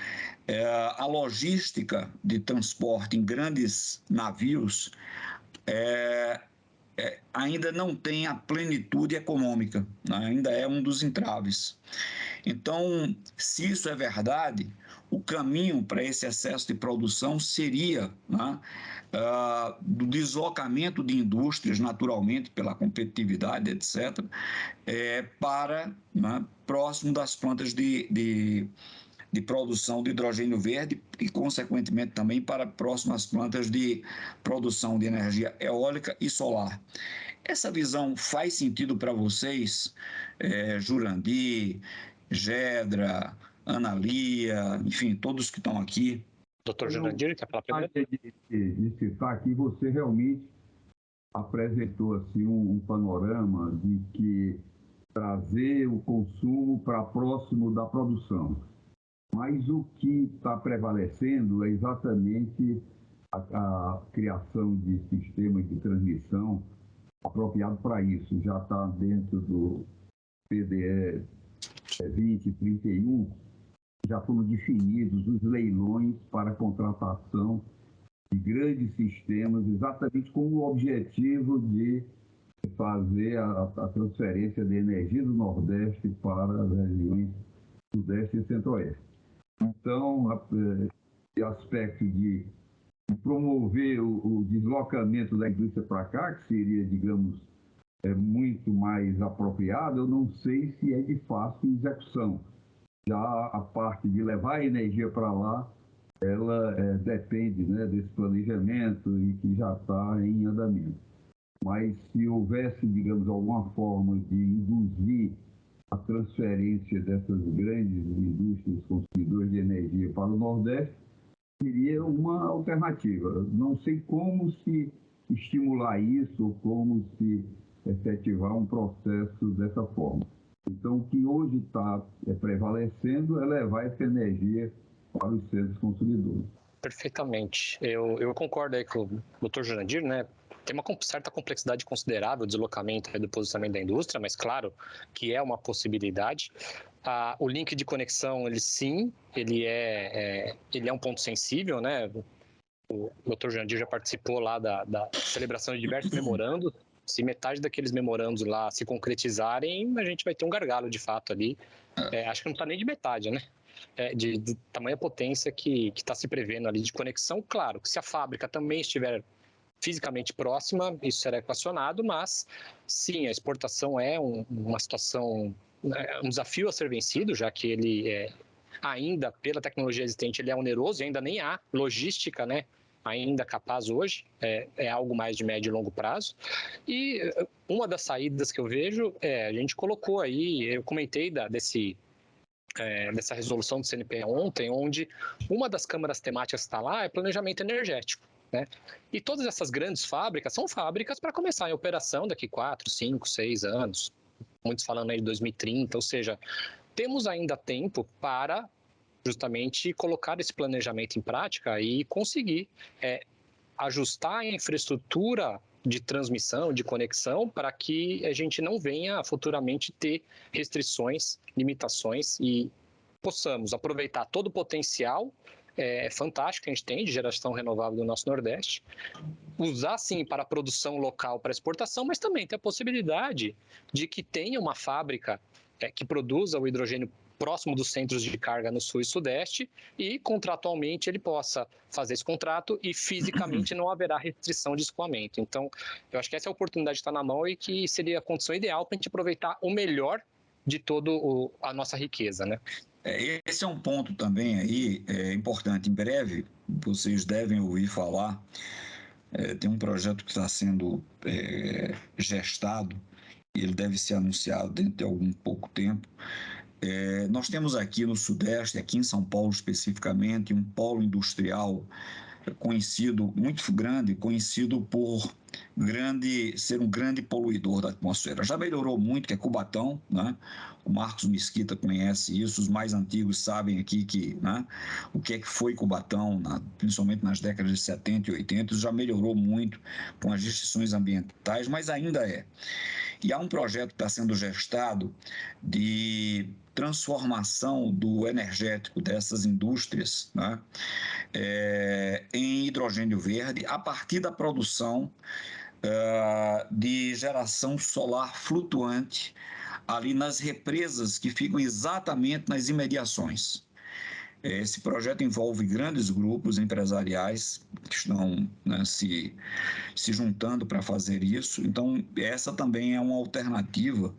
a logística de transporte em grandes navios ainda não tem a plenitude econômica, né, ainda é um dos entraves. Então, se isso é verdade, o caminho para esse excesso de produção seria, né, do deslocamento de indústrias, naturalmente, pela competitividade, etc., para, né, próximo das plantas de produção de hidrogênio verde e, consequentemente, também para próximas plantas de produção de energia eólica e solar. Essa visão faz sentido para vocês, Jurandir, Gedra, Analia, enfim, todos que estão aqui? Doutor Jurandir, quer falar primeiro? De citar aqui, você realmente apresentou assim, um panorama de que trazer o consumo para próximo da produção. Mas o que está prevalecendo é exatamente a criação de sistemas de transmissão apropriado para isso. Já está dentro do PDE 2031, já foram definidos os leilões para a contratação de grandes sistemas, exatamente com o objetivo de fazer a transferência de energia do Nordeste para as regiões Sudeste e Centro-Oeste. Então, esse aspecto de promover o deslocamento da indústria para cá, que seria, digamos, muito mais apropriado, eu não sei se é de fácil execução. Já a parte de levar a energia para lá, ela depende, né, desse planejamento e que já está em andamento. Mas se houvesse, digamos, alguma forma de induzir a transferência dessas grandes indústrias consumidoras de energia para o Nordeste, seria uma alternativa. Não sei como se estimular isso ou como se efetivar um processo dessa forma. Então, o que hoje está prevalecendo é levar essa energia para os centros consumidores. Perfeitamente. Eu concordo aí com o Dr. Jurandir, né? tem uma certa complexidade considerável o deslocamento do posicionamento da indústria, mas claro que é uma possibilidade. O link de conexão, ele é um ponto sensível, né? O Dr. Jurandir já participou lá da celebração de diversos memorandos. Se metade daqueles memorandos lá se concretizarem, a gente vai ter um gargalo de fato ali. Acho que não está nem de metade, né? De tamanha potência que está se prevendo ali de conexão. Claro que se a fábrica também estiver fisicamente próxima, isso será equacionado, mas sim, a exportação é uma situação, um desafio a ser vencido, já que ele ainda, pela tecnologia existente, ele é oneroso e ainda nem há logística, né, ainda capaz hoje, é algo mais de médio e longo prazo. E uma das saídas que eu vejo a gente colocou aí, eu comentei dessa resolução do CNPE ontem, onde uma das câmaras temáticas que está lá é planejamento energético, né? E todas essas grandes fábricas são fábricas para começar em operação daqui 4, 5, 6 anos, muitos falando aí de 2030, ou seja, temos ainda tempo para justamente colocar esse planejamento em prática e conseguir ajustar a infraestrutura de transmissão, de conexão, para que a gente não venha futuramente ter restrições, limitações e possamos aproveitar todo o potencial fantástico que a gente tem de geração renovável do nosso Nordeste, usar sim para a produção local, para exportação, mas também ter a possibilidade de que tenha uma fábrica que produza o hidrogênio próximo dos centros de carga no Sul e Sudeste e, contratualmente, ele possa fazer esse contrato e, fisicamente, não haverá restrição de escoamento. Então, eu acho que essa é a oportunidade que está na mão e que seria a condição ideal para a gente aproveitar o melhor de toda a nossa riqueza, né? Esse é um ponto também aí importante. Em breve, vocês devem ouvir falar, tem um projeto que está sendo gestado, e ele deve ser anunciado dentro de algum pouco tempo. Nós temos aqui no Sudeste, aqui em São Paulo especificamente, um polo industrial conhecido, muito grande, conhecido por ser um grande poluidor da atmosfera. Já melhorou muito, que é Cubatão, né? O Marcos Mesquita conhece isso, os mais antigos sabem aqui né, o que foi Cubatão, principalmente nas décadas de 70 e 80, isso já melhorou muito com as restrições ambientais, mas ainda é. E há um projeto que está sendo gestado de transformação do energético dessas indústrias, né, em hidrogênio verde a partir da produção de geração solar flutuante ali nas represas que ficam exatamente nas imediações. Esse projeto envolve grandes grupos empresariais que estão, né, se juntando para fazer isso. Então, essa também é uma alternativa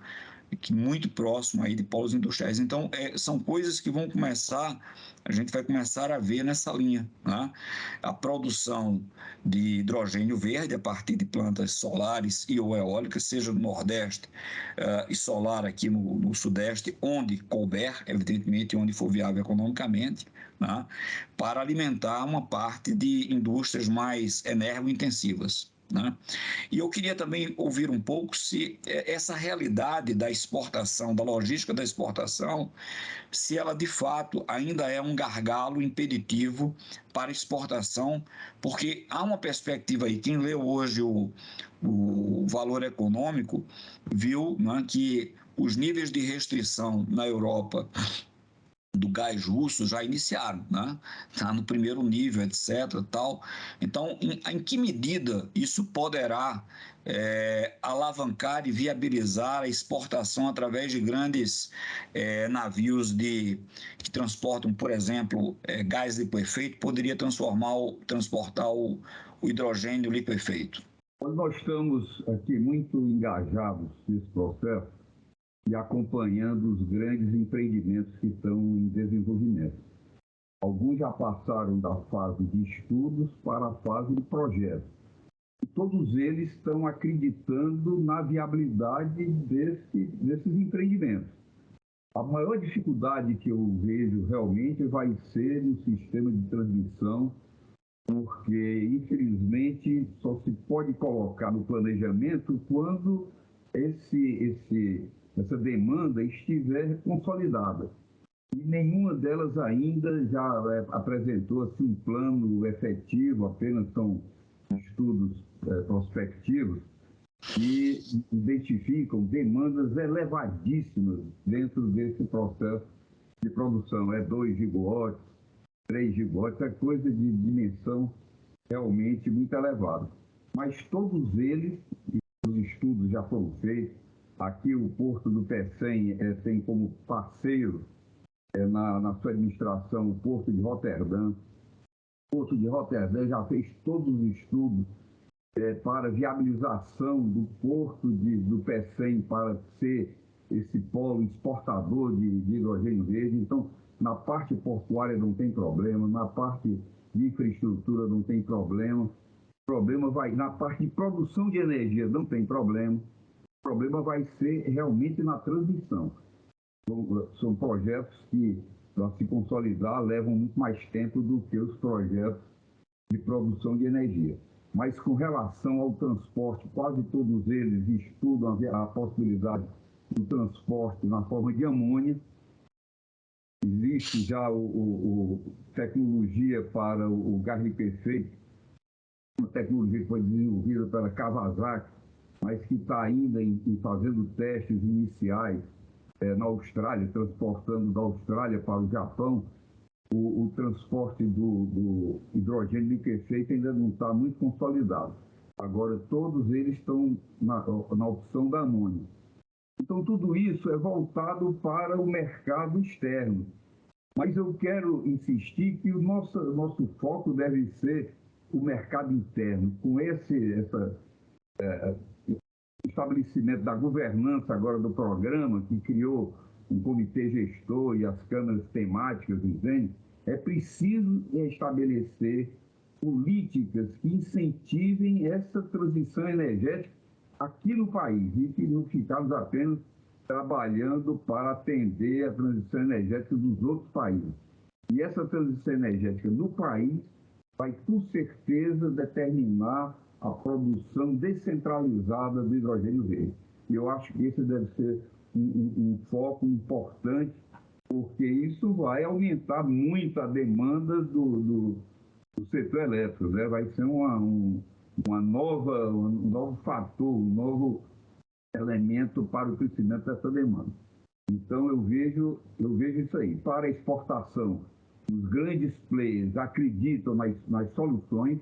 que muito próximo aí de polos industriais. Então, são coisas que a gente vai começar a ver nessa linha, né? A produção de hidrogênio verde a partir de plantas solares e ou eólicas, seja no Nordeste e solar aqui no Sudeste, onde couber, evidentemente, onde for viável economicamente, né? Para alimentar uma parte de indústrias mais energointensivas, né? E eu queria também ouvir um pouco se essa realidade da exportação, da logística da exportação, se ela de fato ainda é um gargalo impeditivo para exportação, porque há uma perspectiva aí, quem leu hoje o Valor Econômico viu, né, que os níveis de restrição na Europa do gás russo já iniciaram, né? Está no primeiro nível, etc. Tal. Então, em que medida isso poderá alavancar e viabilizar a exportação através de grandes navios que transportam, por exemplo, gás liquefeito, poderia transportar o hidrogênio liquefeito? Nós estamos aqui muito engajados nesse processo e acompanhando os grandes empreendimentos que estão em desenvolvimento. Alguns já passaram da fase de estudos para a fase de projetos. E todos eles estão acreditando na viabilidade desses empreendimentos. A maior dificuldade que eu vejo realmente vai ser no sistema de transmissão, porque, infelizmente, só se pode colocar no planejamento quando essa demanda estiver consolidada. E nenhuma delas ainda já apresentou assim, um plano efetivo, apenas são estudos prospectivos que identificam demandas elevadíssimas dentro desse processo de produção. É 2 gigawatts, 3 gigawatts, é coisa de dimensão realmente muito elevada. Mas todos eles, os estudos já foram feitos. Aqui o Porto do Pecém tem como parceiro na sua administração o Porto de Roterdã. O Porto de Roterdã já fez todos os estudos para viabilização do Porto do Pecém para ser esse polo exportador de hidrogênio verde. Então, na parte portuária não tem problema, na parte de infraestrutura não tem problema. O problema vai na parte de produção de energia, não tem problema. O problema vai ser realmente na transmissão. São projetos que, para se consolidar, levam muito mais tempo do que os projetos de produção de energia. Mas com relação ao transporte, quase todos eles estudam a possibilidade do transporte na forma de amônia. Existe já tecnologia para o gás liquefeito, uma tecnologia que foi desenvolvida pela Kawasaki, mas que está ainda fazendo testes iniciais na Austrália, transportando da Austrália para o Japão. O transporte do hidrogênio liquefeito ainda não está muito consolidado. Agora, todos eles estão na opção da amônia. Então, tudo isso é voltado para o mercado externo. Mas eu quero insistir que o nosso foco deve ser o mercado interno. Com esse estabelecimento da governança agora do programa, que criou um comitê gestor e as câmaras temáticas, entende? É preciso estabelecer políticas que incentivem essa transição energética aqui no país e que não ficarmos apenas trabalhando para atender a transição energética dos outros países. E essa transição energética no país vai, com certeza, determinar a produção descentralizada do hidrogênio verde. E eu acho que esse deve ser um foco importante, porque isso vai aumentar muito a demanda do setor elétrico, né? Vai ser um novo fator, um novo elemento para o crescimento dessa demanda. Então, eu vejo isso aí. Para a exportação, os grandes players acreditam nas soluções.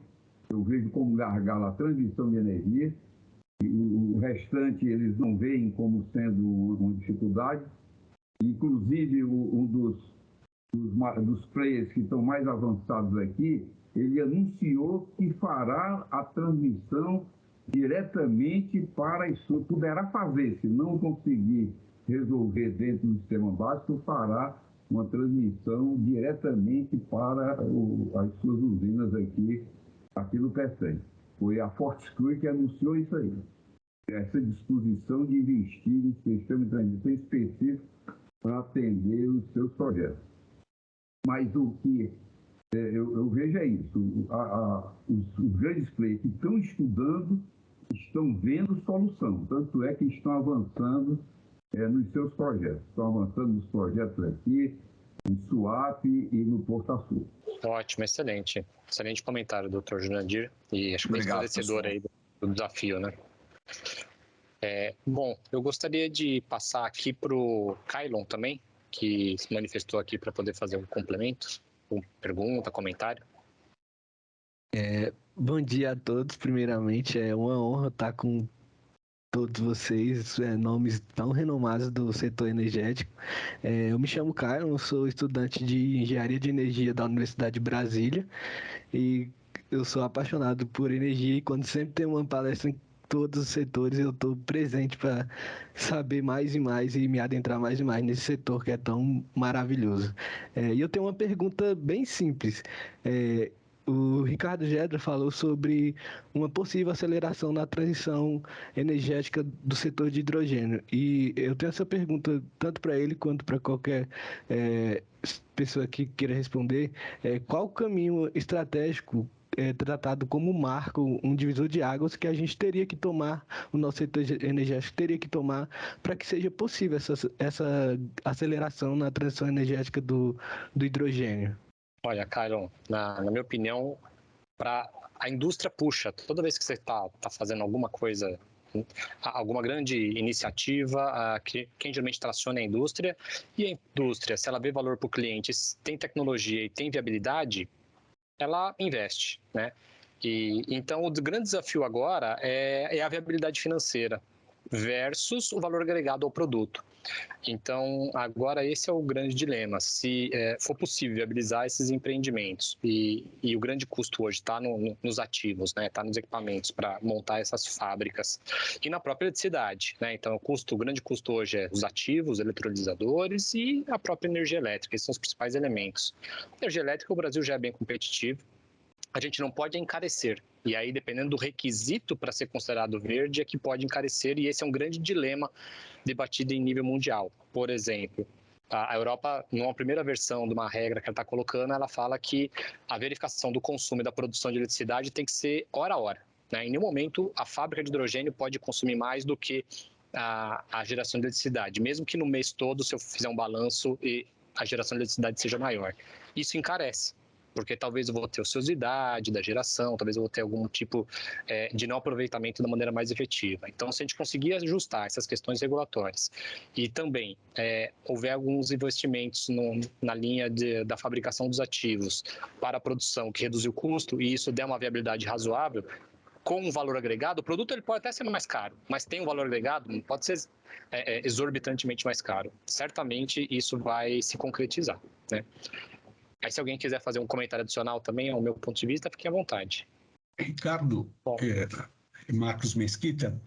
Eu vejo como gargalo a transmissão de energia. E o restante, eles não veem como sendo uma dificuldade. Inclusive, um dos players que estão mais avançados aqui, ele anunciou que fará a transmissão diretamente para isso. Poderá fazer, se não conseguir resolver dentro do sistema básico, fará uma transmissão diretamente para as suas usinas aqui no Pecém. Foi a Fortescue que anunciou isso aí. Essa disposição de investir em sistema de transmissão específico para atender os seus projetos. Mas o que eu vejo é isso. Os grandes players que estão estudando estão vendo solução. Tanto é que estão avançando nos seus projetos. Estão avançando nos projetos aqui, em Suape e no Porto Açul. Ótimo, excelente. Excelente comentário, doutor Jurandir. E acho que bem esclarecedor aí do desafio, né? Bom, eu gostaria de passar aqui para o Kailon também, que se manifestou aqui para poder fazer um complemento, uma pergunta, comentário. Bom dia a todos. Primeiramente, é uma honra estar com todos vocês, nomes tão renomados do setor energético. Eu me chamo Caio, sou estudante de Engenharia de Energia da Universidade de Brasília e eu sou apaixonado por energia e quando sempre tem uma palestra em todos os setores eu estou presente para saber mais e mais e me adentrar mais e mais nesse setor que é tão maravilhoso. E eu tenho uma pergunta bem simples. O Ricardo Gedra falou sobre uma possível aceleração na transição energética do setor de hidrogênio. E eu tenho essa pergunta tanto para ele quanto para qualquer pessoa que queira responder. Qual o caminho estratégico tratado como marco, um divisor de águas que a gente teria que tomar, o nosso setor energético teria que tomar para que seja possível essa aceleração na transição energética do hidrogênio? Olha, Caio, na minha opinião, a indústria puxa. Toda vez que você está fazendo alguma coisa, alguma grande iniciativa, quem geralmente traciona é a indústria, e a indústria, se ela vê valor para o cliente, tem tecnologia e tem viabilidade, ela investe, né? E então o grande desafio agora é a viabilidade financeira versus o valor agregado ao produto. Então, agora esse é o grande dilema. Se for possível viabilizar esses empreendimentos e o grande custo hoje está nos ativos, né? Está nos equipamentos para montar essas fábricas e na própria eletricidade, né? Então, o grande custo hoje é os ativos, eletrolisadores e a própria energia elétrica. Esses são os principais elementos. A energia elétrica, o Brasil já é bem competitivo. A gente não pode encarecer. E aí, dependendo do requisito para ser considerado verde, é que pode encarecer, e esse é um grande dilema debatido em nível mundial. Por exemplo, a Europa, numa primeira versão de uma regra que ela está colocando, ela fala que a verificação do consumo e da produção de eletricidade tem que ser hora a hora, né? Em nenhum momento a fábrica de hidrogênio pode consumir mais do que a geração de eletricidade, mesmo que no mês todo, se eu fizer um balanço, e a geração de eletricidade seja maior. Isso encarece, porque talvez eu vou ter ociosidade da geração, talvez eu vou ter algum tipo de não aproveitamento da maneira mais efetiva. Então, se a gente conseguir ajustar essas questões regulatórias e também houver alguns investimentos na linha da fabricação dos ativos para a produção que reduzir o custo e isso der uma viabilidade razoável, com um valor agregado, o produto ele pode até ser mais caro, mas tem um valor agregado, não pode ser exorbitantemente mais caro. Certamente isso vai se concretizar, né? Aí, se alguém quiser fazer um comentário adicional também, ao meu ponto de vista, fique à vontade. Ricardo, Marcos Mesquita,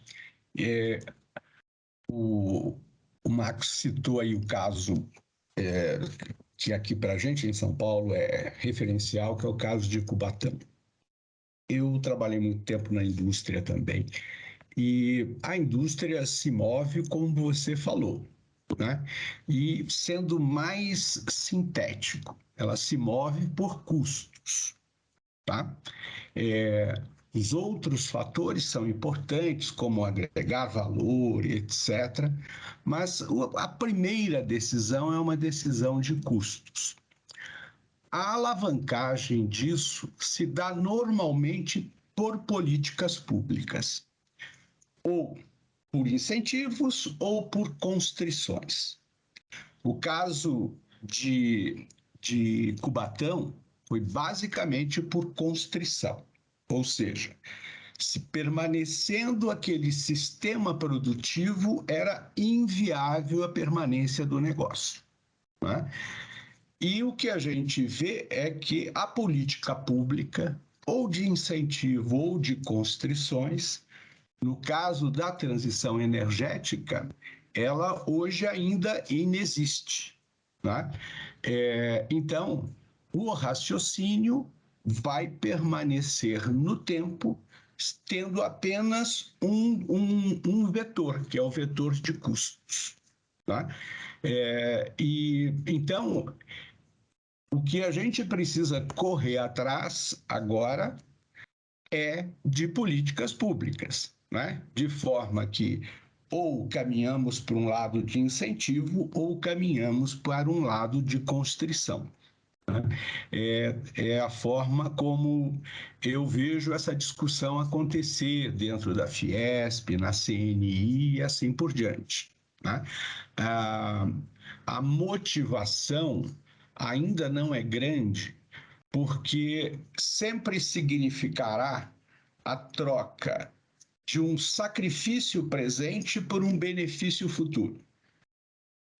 o Marcos citou aí o caso que aqui para a gente, em São Paulo, é referencial, que é o caso de Cubatão. Eu trabalhei muito tempo na indústria também, e a indústria se move como você falou, né? E sendo mais sintético, ela se move por custos, tá? Os outros fatores são importantes, como agregar valor, etc. Mas a primeira decisão é uma decisão de custos. A alavancagem disso se dá normalmente por políticas públicas, ou por incentivos ou por constrições. O caso de Cubatão foi basicamente por constrição, ou seja, se permanecendo aquele sistema produtivo, era inviável a permanência do negócio, né? E o que a gente vê é que a política pública, ou de incentivo ou de constrições, no caso da transição energética, ela hoje ainda inexiste, né? Então, o raciocínio vai permanecer no tempo, tendo apenas um vetor, que é o vetor de custos, tá? Então, o que a gente precisa correr atrás agora é de políticas públicas, né? De forma que ou caminhamos para um lado de incentivo ou caminhamos para um lado de constrição. É a forma como eu vejo essa discussão acontecer dentro da Fiesp, na CNI e assim por diante, né? A motivação ainda não é grande, porque sempre significará a troca de um sacrifício presente por um benefício futuro,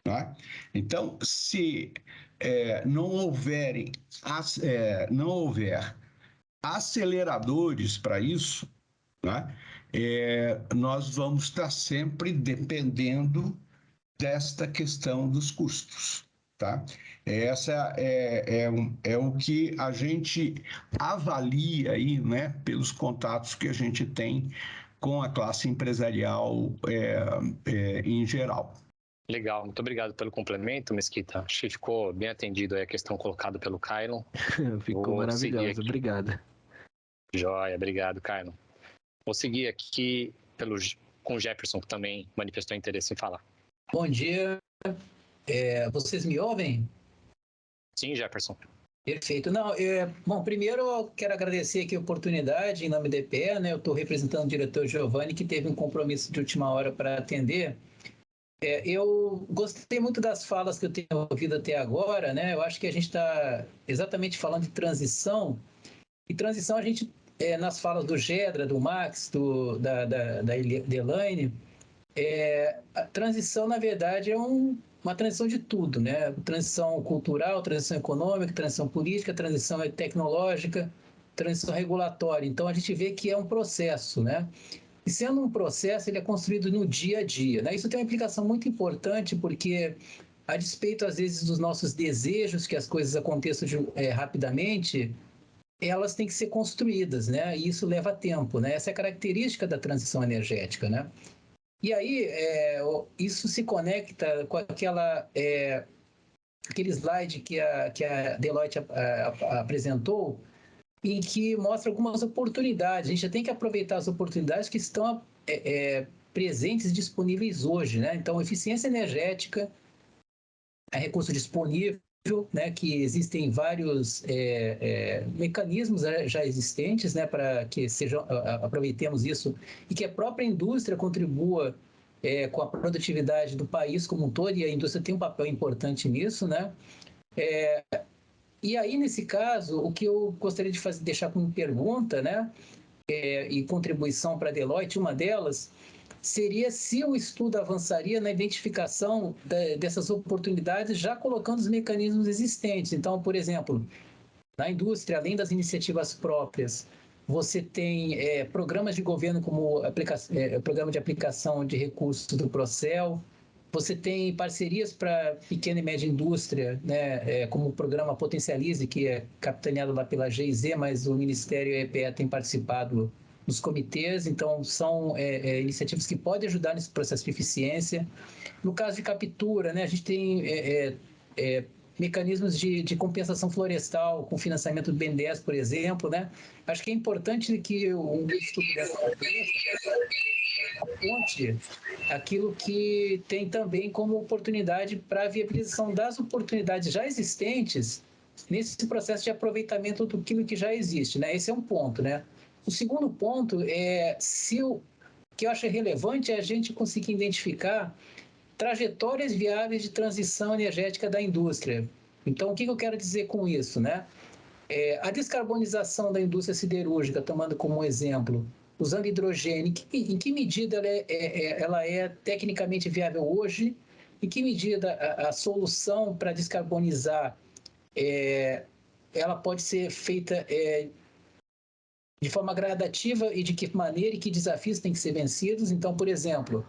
tá? Então, se não houver aceleradores para isso, né, nós vamos estar sempre dependendo desta questão dos custos, tá? Essa é o que a gente avalia aí, né, pelos contatos que a gente tem com a classe empresarial em geral. Legal, muito obrigado pelo complemento, Mesquita. Acho que ficou bem atendido aí a questão colocada pelo Kailon. Ficou maravilhoso, obrigado. Joia, obrigado, Kailon. Vou seguir aqui com o Jefferson, que também manifestou interesse em falar. Bom dia, vocês me ouvem? Sim, Jefferson. Perfeito. Não, bom, primeiro eu quero agradecer aqui a oportunidade em nome da EPE, né? Eu estou representando o diretor Giovanni, que teve um compromisso de última hora para atender. Eu gostei muito das falas que eu tenho ouvido até agora, né? Eu acho que a gente está exatamente falando de transição, e transição a gente, nas falas do Gedra, do Max, da Elaine, a transição, na verdade, é uma transição de tudo, né? Transição cultural, transição econômica, transição política, transição tecnológica, transição regulatória. Então, a gente vê que é um processo, né? E sendo um processo, ele é construído no dia a dia, né? Isso tem uma implicação muito importante, porque, a despeito, às vezes, dos nossos desejos que as coisas aconteçam rapidamente, elas têm que ser construídas, né? E isso leva tempo, né? Essa é a característica da transição energética, né? E aí, isso se conecta com aquele slide que a Deloitte apresentou, em que mostra algumas oportunidades. A gente já tem que aproveitar as oportunidades que estão presentes e disponíveis hoje, né? Então, eficiência energética é recurso disponível, né, que existem vários mecanismos já existentes, né, para que aproveitemos isso e que a própria indústria contribua com a produtividade do país como um todo, e a indústria tem um papel importante nisso, né? E aí, nesse caso, o que eu gostaria de deixar como pergunta, né, e contribuição para a Deloitte, uma delas, seria se o estudo avançaria na identificação dessas oportunidades, já colocando os mecanismos existentes. Então, por exemplo, na indústria, além das iniciativas próprias, você tem programas de governo como programa de aplicação de recursos do Procel, você tem parcerias para pequena e média indústria, né, como o programa Potencialize, que é capitaneado lá pela GIZ, mas o Ministério e a EPE têm participado nos comitês, então são iniciativas que podem ajudar nesse processo de eficiência. No caso de captura, né, a gente tem mecanismos de compensação florestal com financiamento do BNDES, por exemplo, né? Acho que é importante que um estudo dessa aponte aquilo que tem também como oportunidade para a viabilização das oportunidades já existentes nesse processo de aproveitamento do que já existe, né? Esse é um ponto, né? O segundo ponto o que eu acho relevante é a gente conseguir identificar trajetórias viáveis de transição energética da indústria. Então, o que eu quero dizer com isso, né? A descarbonização da indústria siderúrgica, tomando como exemplo, usando hidrogênio, em que medida ela é tecnicamente viável hoje? Em que medida a solução para descarbonizar ela pode ser feita de forma gradativa e de que maneira e que desafios têm que ser vencidos? Então, por exemplo,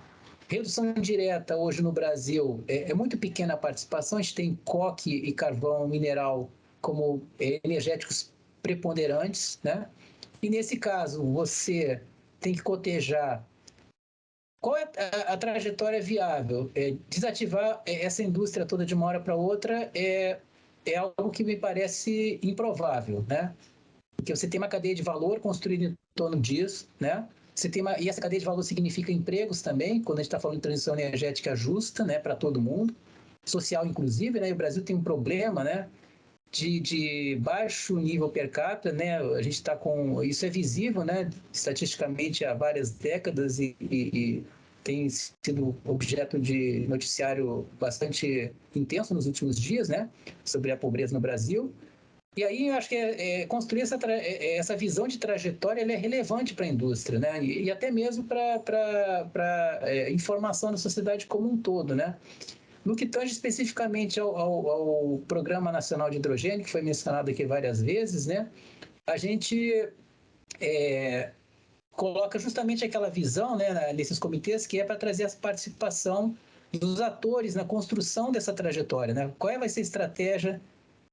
redução indireta hoje no Brasil é muito pequena a participação, a gente tem coque e carvão mineral como energéticos preponderantes, né? E nesse caso, você tem que cotejar qual é a trajetória viável. Desativar essa indústria toda de uma hora para outra é algo que me parece improvável, né? Porque você tem uma cadeia de valor construída em torno disso, né? E essa cadeia de valor significa empregos também, quando a gente está falando de transição energética justa, né, para todo mundo, social inclusive, né? E o Brasil tem um problema, né, de baixo nível per capita, né? A gente está com isso é visível, né, estatisticamente há várias décadas e tem sido objeto de noticiário bastante intenso nos últimos dias, né, sobre a pobreza no Brasil. E aí eu acho que construir essa visão de trajetória ela é relevante para a indústria, né? E até mesmo para informação da sociedade como um todo, né? No que tange especificamente ao Programa Nacional de Hidrogênio, que foi mencionado aqui várias vezes, né? A gente coloca justamente aquela visão, né, nesses comitês que é para trazer a participação dos atores na construção dessa trajetória, né? Qual vai ser a estratégia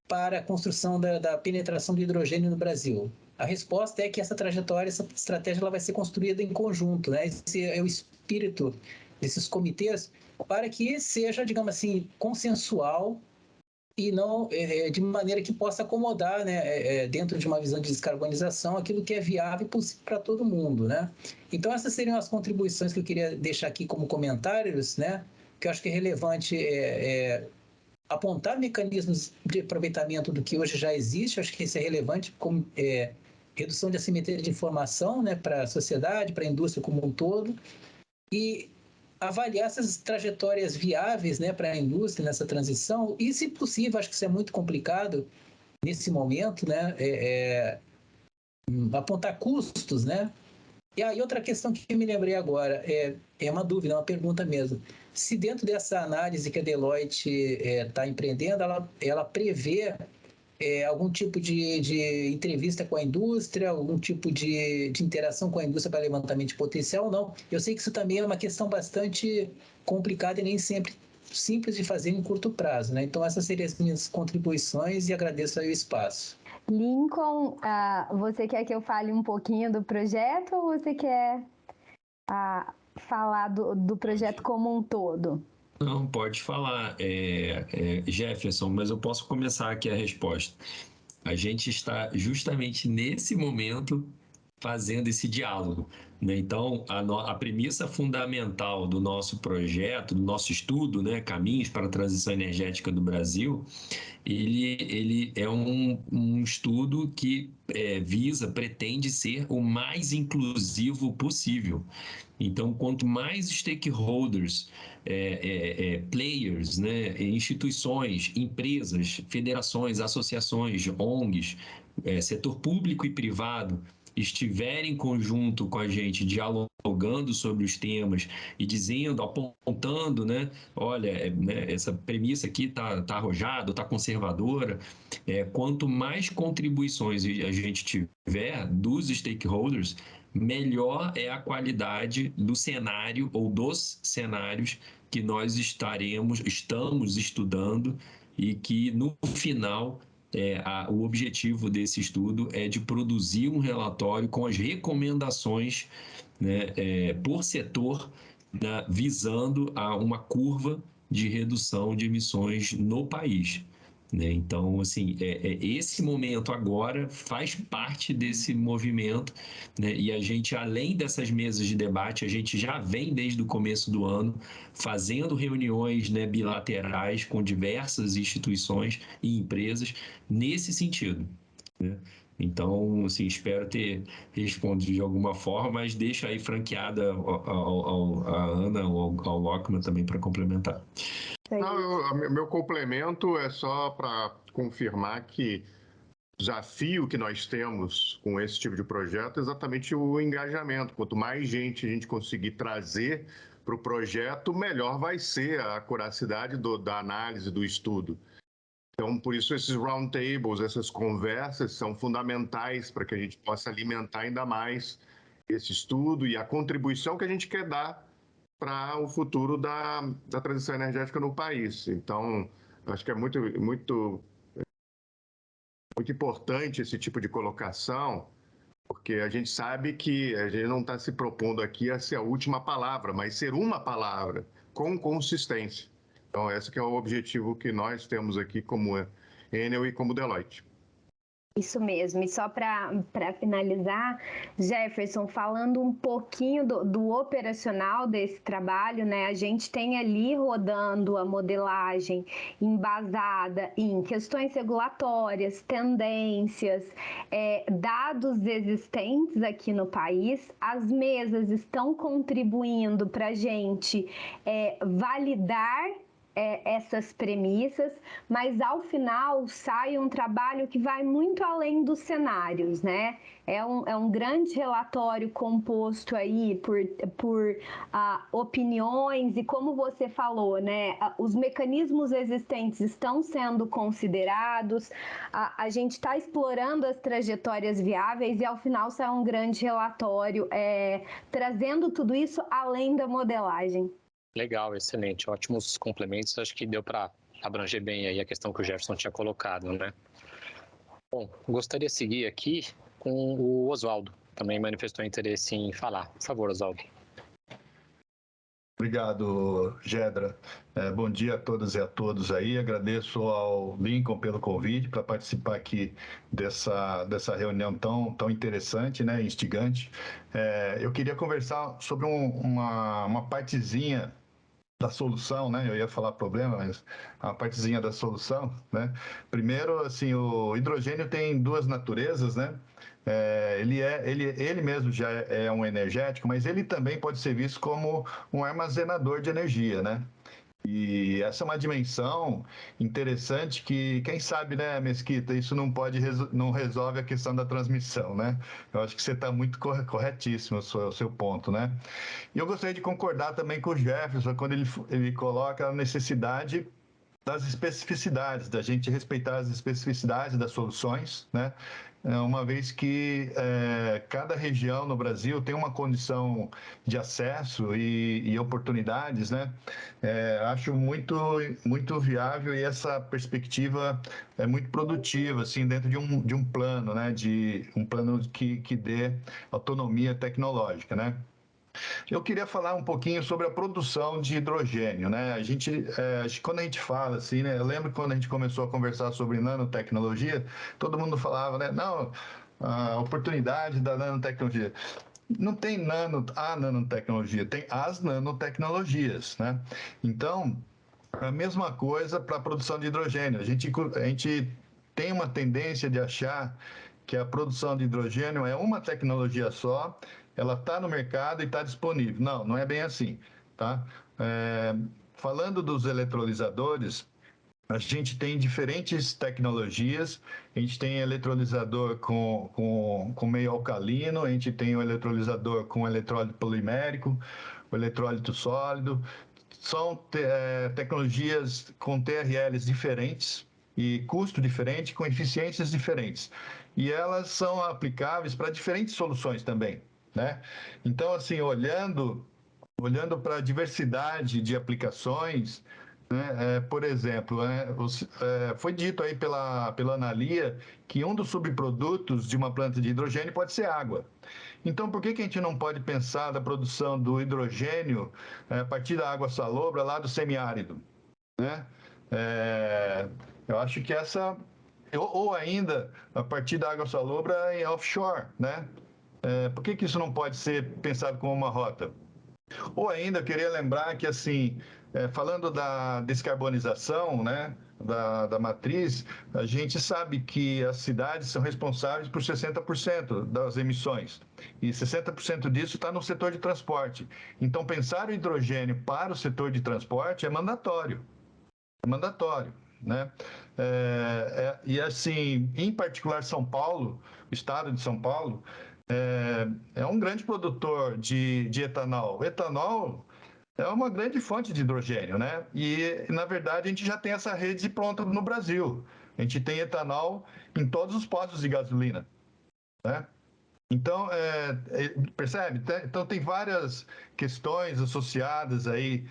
para a construção da penetração do hidrogênio no Brasil? A resposta é que essa trajetória, essa estratégia, ela vai ser construída em conjunto, né? Esse é o espírito desses comitês, para que seja, digamos assim, consensual e não de maneira que possa acomodar, né, dentro de uma visão de descarbonização, aquilo que é viável para todo mundo, né? Então, essas seriam as contribuições que eu queria deixar aqui como comentários, né? Que eu acho que é relevante apontar mecanismos de aproveitamento do que hoje já existe, acho que isso é relevante, como redução de assimetria de informação, né, para a sociedade, para a indústria como um todo, e avaliar essas trajetórias viáveis, né, para a indústria nessa transição, e, se possível, acho que isso é muito complicado nesse momento, né, apontar custos, né. E aí outra questão que eu me lembrei agora, é uma dúvida, uma pergunta mesmo. Se dentro dessa análise que a Deloitte está empreendendo, ela prevê algum tipo de entrevista com a indústria, algum tipo de interação com a indústria para levantamento de potencial ou não? Eu sei que isso também é uma questão bastante complicada e nem sempre simples de fazer em curto prazo, né? Então essas seriam as minhas contribuições e agradeço aí o espaço. Lincoln, você quer que eu fale um pouquinho do projeto ou você quer falar do projeto como um todo? Não, pode falar, Jefferson, mas eu posso começar aqui a resposta. A gente está justamente nesse momento fazendo esse diálogo, né? Então, a premissa fundamental do nosso projeto, do nosso estudo, né, Caminhos para a Transição Energética do Brasil, ele é um estudo que pretende ser o mais inclusivo possível. Então, quanto mais stakeholders, players, né, instituições, empresas, federações, associações, ONGs, setor público e privado estiverem em conjunto com a gente, dialogando sobre os temas e dizendo, apontando, né, olha, né, essa premissa aqui tá arrojada, está conservadora, quanto mais contribuições a gente tiver dos stakeholders, melhor é a qualidade do cenário ou dos cenários que nós estamos estudando e que, no final, o objetivo desse estudo é de produzir um relatório com as recomendações, né, por setor, né, visando a uma curva de redução de emissões no país. Né? Então, assim, esse momento agora faz parte desse movimento, né? E a gente, além dessas mesas de debate, a gente já vem desde o começo do ano fazendo reuniões, né, bilaterais com diversas instituições e empresas nesse sentido, né? Então, assim, espero ter respondido de alguma forma, mas deixo aí franqueada a Ana ou ao Lockman também para complementar. Não, meu complemento é só para confirmar que o desafio que nós temos com esse tipo de projeto é exatamente o engajamento. Quanto mais gente a gente conseguir trazer para o projeto, melhor vai ser a acuracidade da análise, do estudo. Então, por isso, esses roundtables, essas conversas são fundamentais para que a gente possa alimentar ainda mais esse estudo e a contribuição que a gente quer dar para o futuro da transição energética no país. Então, acho que é muito importante esse tipo de colocação, porque a gente sabe que a gente não está se propondo aqui a ser a última palavra, mas ser uma palavra com consistência. Então, esse que é o objetivo que nós temos aqui como Enel e como Deloitte. Isso mesmo, e só para finalizar, Jefferson, falando um pouquinho do operacional desse trabalho, né? A gente tem ali rodando a modelagem embasada em questões regulatórias, tendências, dados existentes aqui no país. As mesas estão contribuindo para a gente validar essas premissas, mas ao final sai um trabalho que vai muito além dos cenários, né? É um grande relatório composto aí por opiniões e, como você falou, né? Os mecanismos existentes estão sendo considerados, a gente está explorando as trajetórias viáveis e ao final sai um grande relatório trazendo tudo isso além da modelagem. Legal, excelente, ótimos complementos. Acho que deu para abranger bem aí a questão que o Jefferson tinha colocado, né? Bom, gostaria de seguir aqui com o Oswaldo, também manifestou interesse em falar. Por favor, Oswaldo. Obrigado, Gedra. Bom dia a todas e a todos aí. Agradeço ao Lincoln pelo convite para participar aqui dessa reunião tão interessante, né, instigante. Eu queria conversar sobre uma partezinha da solução, né? Eu ia falar problema, mas a partezinha da solução, né? Primeiro, assim, o hidrogênio tem duas naturezas, né? Ele mesmo já é um energético, mas ele também pode ser visto como um armazenador de energia, né? E essa é uma dimensão interessante que, quem sabe, né, Mesquita, isso não resolve a questão da transmissão, né? Eu acho que você está muito corretíssimo o seu ponto, né? E eu gostaria de concordar também com o Jefferson, quando ele coloca a necessidade das especificidades, da gente respeitar as especificidades das soluções, né? Uma vez que cada região no Brasil tem uma condição de acesso e oportunidades, né? Acho muito viável, e essa perspectiva é muito produtiva, assim, dentro de um plano, né? De um plano que dê autonomia tecnológica, né? Eu queria falar um pouquinho sobre a produção de hidrogênio, né? Quando a gente fala assim, né? Eu lembro que quando a gente começou a conversar sobre nanotecnologia, todo mundo falava, né? Não, a oportunidade da nanotecnologia. Não tem a nanotecnologia, tem as nanotecnologias, né? Então, a mesma coisa para a produção de hidrogênio. A gente tem uma tendência de achar que a produção de hidrogênio é uma tecnologia só, ela está no mercado e está disponível. Não, não é bem assim, tá? Falando dos eletrolisadores, a gente tem diferentes tecnologias. A gente tem eletrolisador com meio alcalino, a gente tem o eletrolisador com eletrólito polimérico, o eletrólito sólido. São tecnologias com TRLs diferentes e custo diferente, com eficiências diferentes. E elas são aplicáveis para diferentes soluções também, né? Então, assim, olhando para a diversidade de aplicações, né? Por exemplo, foi dito aí pela Analia que um dos subprodutos de uma planta de hidrogênio pode ser água. Então, por que a gente não pode pensar da produção do hidrogênio a partir da água salobra lá do semiárido, né? Eu acho que ou ainda a partir da água salobra em offshore, né? Por que isso não pode ser pensado como uma rota? Ou ainda, eu queria lembrar que, assim, falando da descarbonização, né, da matriz, a gente sabe que as cidades são responsáveis por 60% das emissões, e 60% disso está no setor de transporte. Então, pensar o hidrogênio para o setor de transporte é mandatório, né? E, assim, em particular, São Paulo, o estado de São Paulo, é um grande produtor de etanol. O etanol é uma grande fonte de hidrogênio, né? E, na verdade, a gente já tem essa rede pronta no Brasil. A gente tem etanol em todos os postos de gasolina, né? Então, percebe? Então, tem várias questões associadas aí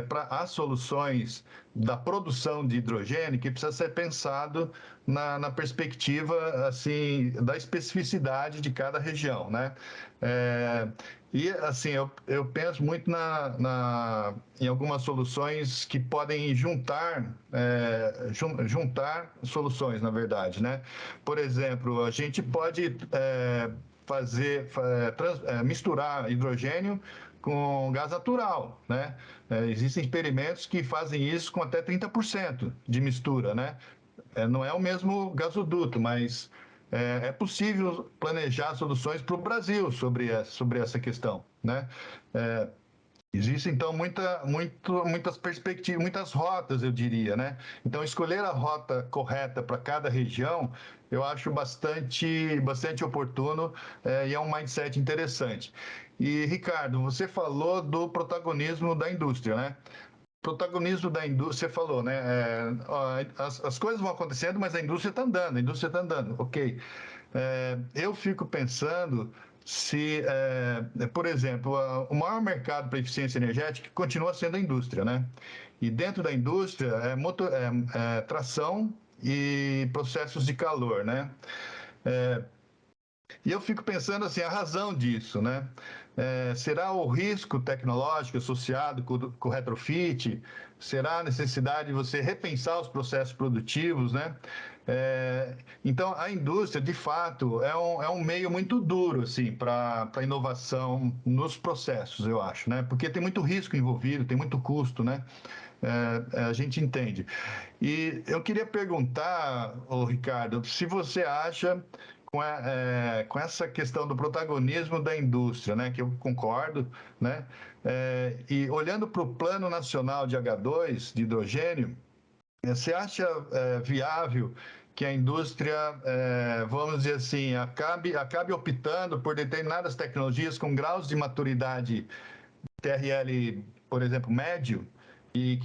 para as soluções da produção de hidrogênio que precisa ser pensado na perspectiva, assim, da especificidade de cada região, né? E, assim, eu penso muito em algumas soluções que podem juntar soluções, na verdade, né? Por exemplo, a gente pode misturar hidrogênio com gás natural, né? Existem experimentos que fazem isso com até 30% de mistura, né? Não é o mesmo gasoduto, mas é possível planejar soluções para o Brasil sobre essa questão, né? Existem, então, muitas perspectivas, muitas rotas, eu diria, né? Então, escolher a rota correta para cada região, eu acho bastante oportuno e é um mindset interessante. E, Ricardo, você falou do protagonismo da indústria, né? Protagonismo da indústria, você falou, né? As coisas vão acontecendo, mas a indústria está andando, ok. Eu fico pensando se, por exemplo, o maior mercado para eficiência energética continua sendo a indústria, né? E dentro da indústria tração e processos de calor, né? E eu fico pensando assim, a razão disso, né? Será o risco tecnológico associado com o retrofit? Será a necessidade de você repensar os processos produtivos, né? Então, a indústria, de fato, é um meio muito duro assim, para a inovação nos processos, eu acho, né? Porque tem muito risco envolvido, tem muito custo, né? A gente entende. E eu queria perguntar, Ricardo, se você acha, com essa questão do protagonismo da indústria, né, que eu concordo, né, e olhando para o Plano Nacional de H2, de hidrogênio, você acha viável que a indústria, vamos dizer assim, acabe optando por determinadas tecnologias com graus de maturidade TRL, por exemplo, médio, e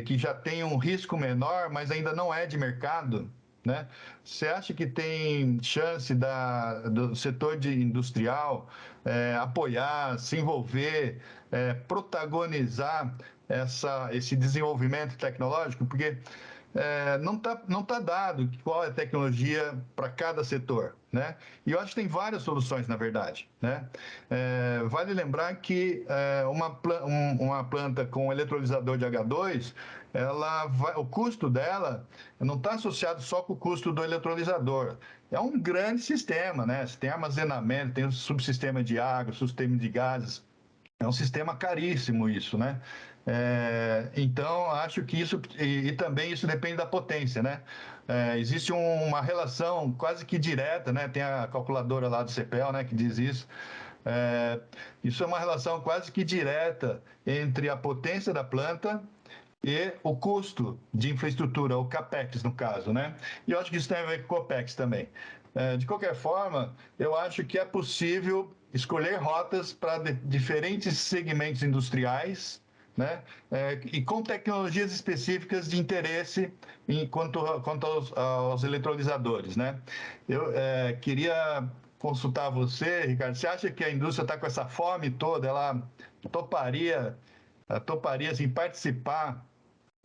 que já tem um risco menor, mas ainda não é de mercado, né? Você acha que tem chance do setor industrial apoiar, se envolver, protagonizar esse desenvolvimento tecnológico? Porque não tá dado qual é a tecnologia para cada setor, né? E eu acho que tem várias soluções, na verdade, né? Vale lembrar que uma planta com eletrolisador de H2, o custo dela não está associado só com o custo do eletrolisador. É um grande sistema, né? Você tem armazenamento, tem o subsistema de água, subsistema de gases. É um sistema caríssimo isso, né? Então, acho que isso... E também isso depende da potência, né? Existe uma relação quase que direta, né? Tem a calculadora lá do CPEL, né, que diz isso. Isso é uma relação quase que direta entre a potência da planta e o custo de infraestrutura, o CAPEX, no caso, né? E eu acho que isso tem a ver com o COPEX também. De qualquer forma, eu acho que é possível escolher rotas para diferentes segmentos industriais, né? E com tecnologias específicas de interesse quanto aos eletrolisadores, né? Eu queria consultar você, Ricardo. Você acha que a indústria está com essa fome toda? Ela toparia assim, participar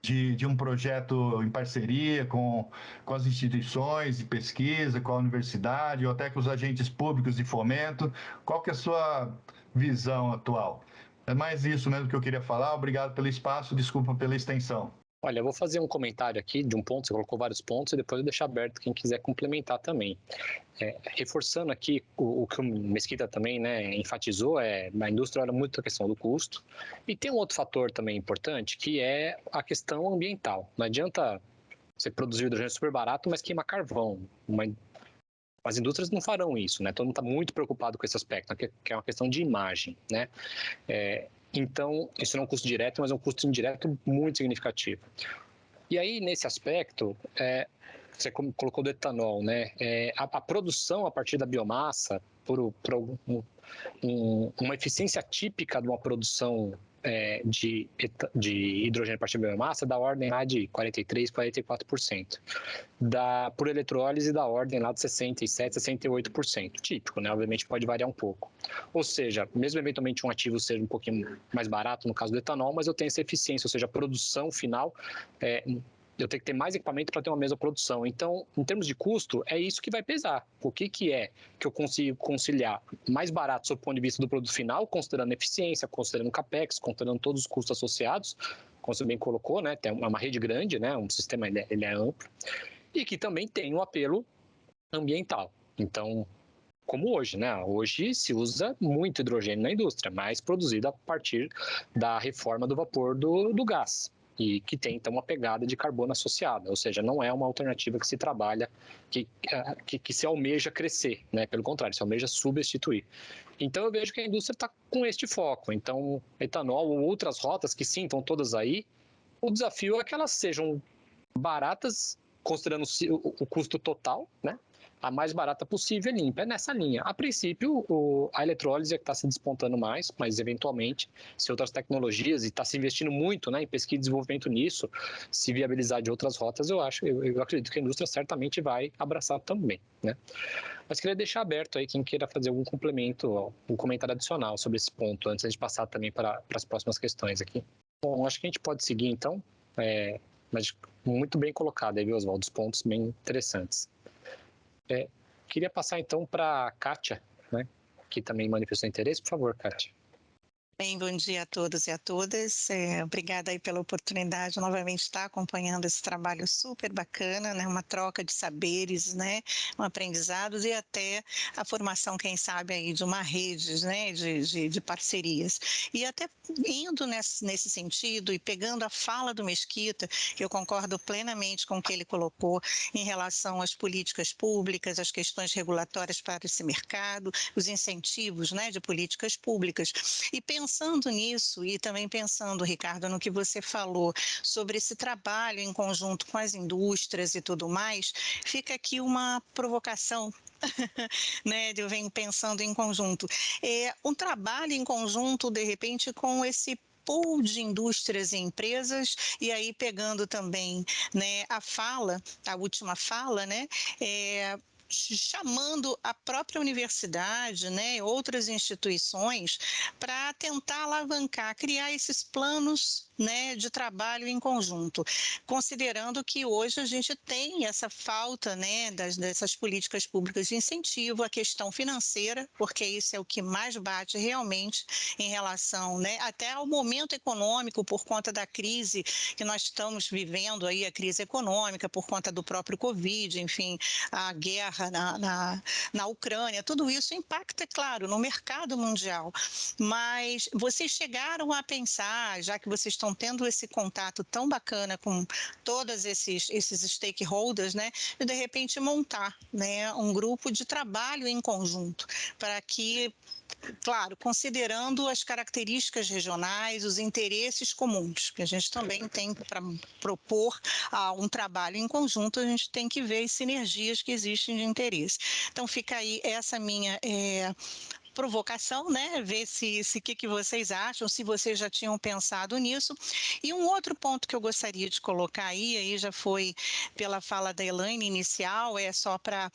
de um projeto em parceria com as instituições de pesquisa, com a universidade, ou até com os agentes públicos de fomento? Qual que é a sua visão atual? É mais isso mesmo que eu queria falar. Obrigado pelo espaço, desculpa pela extensão. Olha, eu vou fazer um comentário aqui de um ponto, você colocou vários pontos, e depois eu deixo aberto quem quiser complementar também. Reforçando aqui o que o Mesquita também, né, enfatizou, na indústria era muito a questão do custo. E tem um outro fator também importante, que é a questão ambiental. Não adianta você produzir hidrogênio super barato, mas queimar carvão. As indústrias não farão isso, né? Todo mundo está muito preocupado com esse aspecto, que é uma questão de imagem, né? Então, isso não é um custo direto, mas é um custo indireto muito significativo. E aí, nesse aspecto, você colocou do etanol, né? A produção a partir da biomassa, por uma eficiência típica de uma produção de hidrogênio a partir da biomassa, da ordem lá de 43%, 44%. Por eletrólise, da ordem lá de 67%, 68%. Típico, né? Obviamente pode variar um pouco. Ou seja, mesmo eventualmente um ativo seja um pouquinho mais barato, no caso do etanol, mas eu tenho essa eficiência, ou seja, a produção final... eu tenho que ter mais equipamento para ter uma mesma produção. Então, em termos de custo, é isso que vai pesar. O que eu consigo conciliar mais barato sob o ponto de vista do produto final, considerando eficiência, considerando CAPEX, considerando todos os custos associados, como você bem colocou, né? Tem uma rede grande, né? Um sistema ele é amplo, e que também tem um apelo ambiental. Então, como hoje, né? Hoje se usa muito hidrogênio na indústria, mas produzido a partir da reforma do vapor do gás. E que tem, então, uma pegada de carbono associada, ou seja, não é uma alternativa que se trabalha, que se almeja crescer, né? Pelo contrário, se almeja substituir. Então, eu vejo que a indústria está com este foco. Então, etanol ou outras rotas, que sim, estão todas aí, o desafio é que elas sejam baratas, considerando o custo total, né? A mais barata possível e limpa. É nessa linha. A princípio, a eletrólise é que está se despontando mais, mas eventualmente, se outras tecnologias, e está se investindo muito, né, em pesquisa e desenvolvimento nisso, se viabilizar de outras rotas, eu acredito que a indústria certamente vai abraçar também, né? Mas queria deixar aberto aí quem queira fazer algum complemento, um comentário adicional sobre esse ponto, antes de passar também para as próximas questões aqui. Bom, acho que a gente pode seguir então, mas muito bem colocado aí, viu, Oswaldo? Os pontos bem interessantes. Queria passar então para a Kátia, né, que também manifestou interesse. Por favor, Kátia. Bem, bom dia a todos e a todas. Obrigada aí pela oportunidade de novamente estar acompanhando esse trabalho super bacana, né? Uma troca de saberes, né? Um aprendizados e até a formação, quem sabe, aí de uma rede, né? De parcerias. E até indo nesse sentido e pegando a fala do Mesquita, que eu concordo plenamente com o que ele colocou em relação às políticas públicas, às questões regulatórias para esse mercado, os incentivos, né, de políticas públicas. E pensando nisso, e também pensando, Ricardo, no que você falou sobre esse trabalho em conjunto com as indústrias e tudo mais, fica aqui uma provocação, né, eu venho pensando em conjunto. Um trabalho em conjunto, de repente, com esse pool de indústrias e empresas, e aí pegando também, né, a última fala, né, chamando a própria universidade, né, outras instituições, para tentar alavancar, criar esses planos, né, de trabalho em conjunto, considerando que hoje a gente tem essa falta, né, dessas políticas públicas de incentivo, a questão financeira, porque isso é o que mais bate realmente em relação, né, até ao momento econômico, por conta da crise que nós estamos vivendo aí, a crise econômica, por conta do próprio Covid, enfim, a guerra na Ucrânia, tudo isso impacta, claro, no mercado mundial. Mas vocês chegaram a pensar, já que vocês estão tendo esse contato tão bacana com todos esses stakeholders, né, de repente montar, né, um grupo de trabalho em conjunto, para que, claro, considerando as características regionais, os interesses comuns, que a gente também tem para propor um trabalho em conjunto, a gente tem que ver as sinergias que existem de interesse. Então, fica aí essa minha provocação, né? Ver o que vocês acham, se vocês já tinham pensado nisso. E um outro ponto que eu gostaria de colocar aí já foi pela fala da Elaine inicial, só para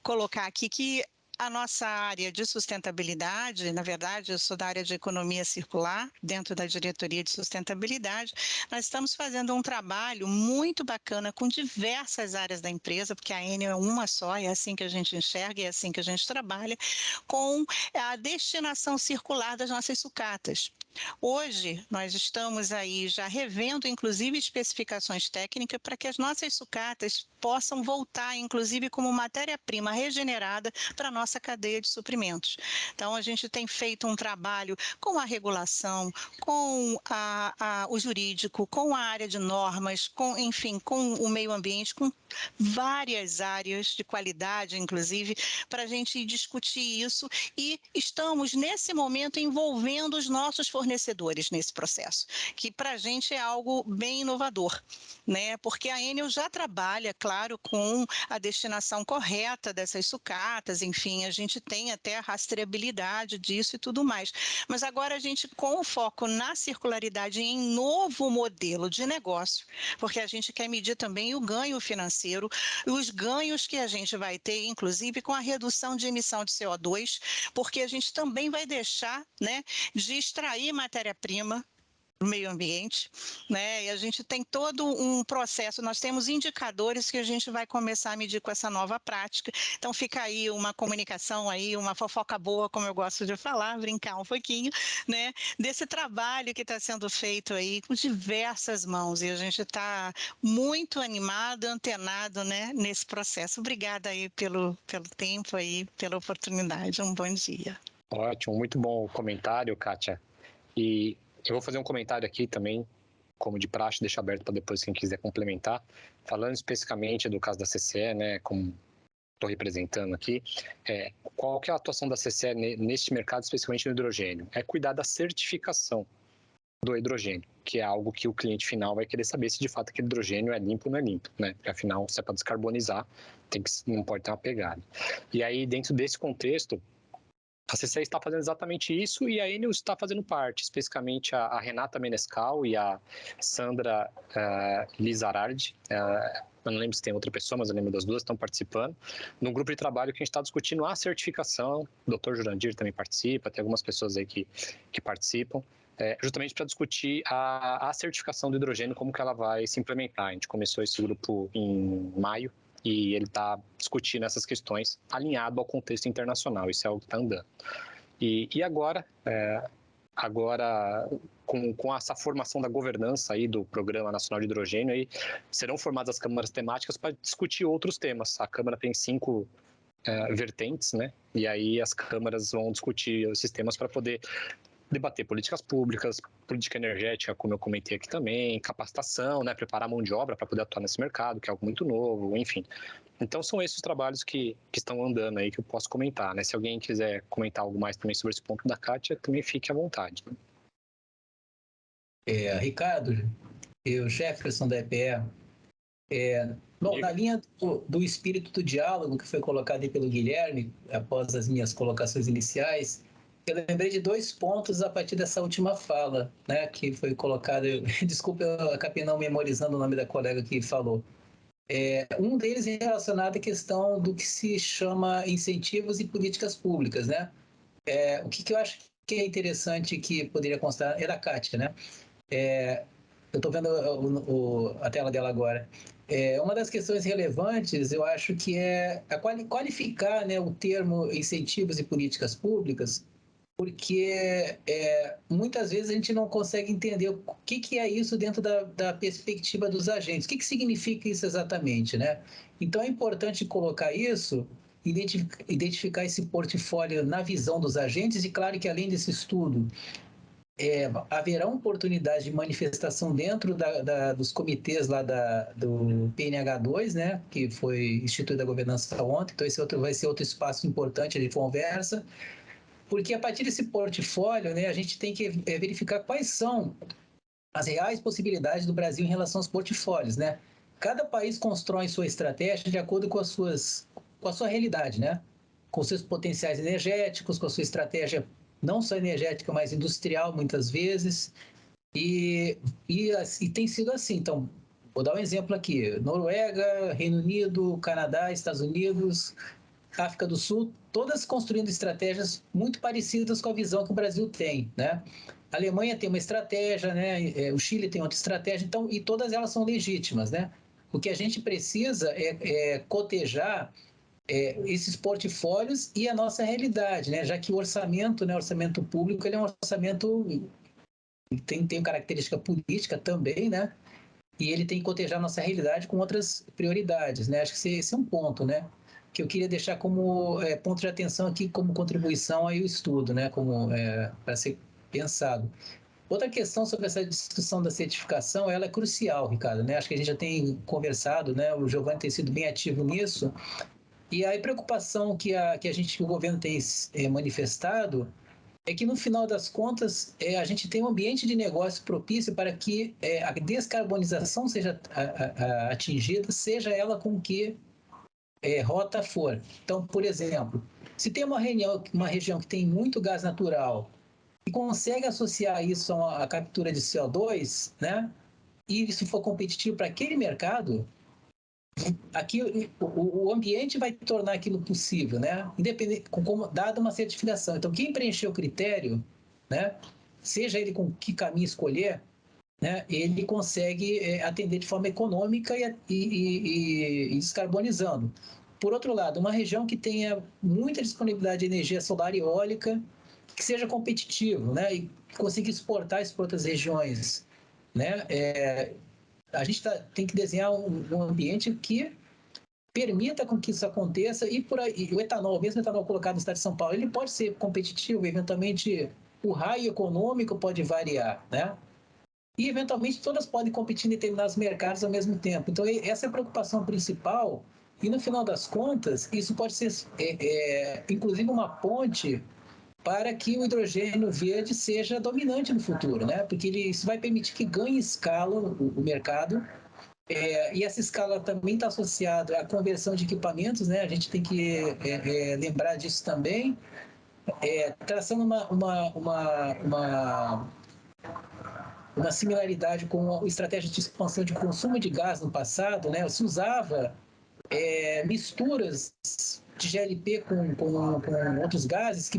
colocar aqui que a nossa área de sustentabilidade, na verdade, eu sou da área de economia circular, dentro da diretoria de sustentabilidade, nós estamos fazendo um trabalho muito bacana com diversas áreas da empresa, porque a Enel é uma só, é assim que a gente enxerga, é assim que a gente trabalha, com a destinação circular das nossas sucatas. Hoje, nós estamos aí já revendo, inclusive, especificações técnicas para que as nossas sucatas possam voltar, inclusive, como matéria-prima regenerada para a nossa cadeia de suprimentos. Então, a gente tem feito um trabalho com a regulação, com o jurídico, com a área de normas, enfim, com o meio ambiente, com várias áreas de qualidade, inclusive, para a gente discutir isso e estamos, nesse momento, envolvendo os nossos fornecedores nesse processo, que para a gente é algo bem inovador, né? Porque a Enel já trabalha, claro, com a destinação correta dessas sucatas, enfim, a gente tem até a rastreabilidade disso e tudo mais. Mas agora a gente, com o foco na circularidade em novo modelo de negócio, porque a gente quer medir também o ganho financeiro e os ganhos que a gente vai ter, inclusive, com a redução de emissão de CO2, porque a gente também vai deixar, né, de extrair matéria-prima do meio ambiente, né? E a gente tem todo um processo, nós temos indicadores que a gente vai começar a medir com essa nova prática. Então fica aí uma comunicação aí, uma fofoca boa, como eu gosto de falar, brincar um pouquinho, né? Desse trabalho que está sendo feito aí com diversas mãos e a gente está muito animado, antenado, né, nesse processo. Obrigada aí pelo tempo aí, pela oportunidade. Um bom dia. Ótimo, muito bom o comentário, Kátia. E eu vou fazer um comentário aqui também, como de praxe, deixo aberto para depois quem quiser complementar. Falando especificamente do caso da CCE, né, como estou representando aqui, qual que é a atuação da CCE neste mercado, especificamente no hidrogênio? É cuidar da certificação do hidrogênio, que é algo que o cliente final vai querer saber se de fato aquele hidrogênio é limpo ou não é limpo, né? Porque afinal, se é para descarbonizar, não pode ter uma pegada. E aí, dentro desse contexto, a CCE está fazendo exatamente isso e a Enel está fazendo parte, especificamente a Renata Menescal e a Sandra Lizarardi. Eu não lembro se tem outra pessoa, mas eu lembro das duas, estão participando, num grupo de trabalho que a gente está discutindo a certificação. O Dr. Jurandir também participa, tem algumas pessoas aí que participam, justamente para discutir a certificação do hidrogênio, como que ela vai se implementar. A gente começou esse grupo em maio, e ele está discutindo essas questões alinhado ao contexto internacional, isso é o que está andando. E agora, agora, com essa formação da governança aí do Programa Nacional de Hidrogênio, aí serão formadas as câmaras temáticas para discutir outros temas. A Câmara tem 5 vertentes, né? E aí as câmaras vão discutir esses temas para poder debater políticas públicas, política energética, como eu comentei aqui também, capacitação, né? Preparar a mão de obra para poder atuar nesse mercado, que é algo muito novo, enfim. Então são esses os trabalhos que estão andando aí, que eu posso comentar, né? Se alguém quiser comentar algo mais também sobre esse ponto da Kátia, também fique à vontade. Ricardo, eu, Jefferson da EPE, bom, na linha do espírito do diálogo que foi colocado aí pelo Guilherme, após as minhas colocações iniciais, eu lembrei de 2 pontos a partir dessa última fala, né, que foi colocada. Desculpa, eu acabei não memorizando o nome da colega que falou. Um deles é relacionado à questão do que se chama incentivos e políticas públicas, né? O que eu acho que é interessante que poderia constar é da Kátia, né? Eu estou vendo a tela dela agora. Uma das questões relevantes, eu acho que é qualificar, né, o termo incentivos e políticas públicas, porque muitas vezes a gente não consegue entender o que é isso dentro da perspectiva dos agentes. O que significa isso exatamente, né? Então é importante colocar isso, identificar esse portfólio na visão dos agentes, e claro que além desse estudo, haverá oportunidade de manifestação dentro dos comitês lá do PNH2, né, que foi instituída a governança ontem, então esse vai ser outro espaço importante de conversa, porque a partir desse portfólio, né, a gente tem que verificar quais são as reais possibilidades do Brasil em relação aos portfólios, né? Cada país constrói sua estratégia de acordo com a sua realidade, né? Com seus potenciais energéticos, com a sua estratégia não só energética, mas industrial, muitas vezes, e tem sido assim. Então, vou dar um exemplo aqui: Noruega, Reino Unido, Canadá, Estados Unidos, África do Sul, todas construindo estratégias muito parecidas com a visão que o Brasil tem, né? A Alemanha tem uma estratégia, né? O Chile tem outra estratégia, então, e todas elas são legítimas, né? O que a gente precisa é cotejar esses portfólios e a nossa realidade, né? Já que o orçamento, né, o orçamento público, ele é um orçamento tem característica política também, né? E ele tem que cotejar a nossa realidade com outras prioridades, né? Acho que esse é um ponto, né, que eu queria deixar como ponto de atenção aqui, como contribuição aí o estudo, né, como para ser pensado. Outra questão sobre essa discussão da certificação, ela é crucial, Ricardo, né? Acho que a gente já tem conversado, né? O Giovanni tem sido bem ativo nisso. E a preocupação que o governo tem manifestado é que, no final das contas, a gente tem um ambiente de negócio propício para que a descarbonização seja atingida, seja ela com que rota for. Então, por exemplo, se tem uma região que tem muito gás natural e consegue associar isso à captura de CO2, né, e se for competitivo para aquele mercado, aqui o ambiente vai tornar aquilo possível, né? Independente, dada uma certificação. Então, quem preencher o critério, né, seja ele com que caminho escolher, né, ele consegue atender de forma econômica e descarbonizando. Por outro lado, uma região que tenha muita disponibilidade de energia solar e eólica, que seja competitivo, né, e consiga exportar isso para outras regiões, né? A gente tem que desenhar um ambiente que permita com que isso aconteça, e por aí, o etanol, mesmo o etanol colocado no estado de São Paulo, ele pode ser competitivo, eventualmente o raio econômico pode variar, né? E eventualmente todas podem competir em determinados mercados ao mesmo tempo. Então essa é a preocupação principal, e no final das contas, isso pode ser inclusive uma ponte para que o hidrogênio verde seja dominante no futuro, né? Porque isso vai permitir que ganhe escala o mercado, e essa escala também está associada à conversão de equipamentos, né? A gente tem que lembrar disso também, traçando uma similaridade com a estratégia de expansão de consumo de gás no passado, né? Se usava misturas de GLP com outros gases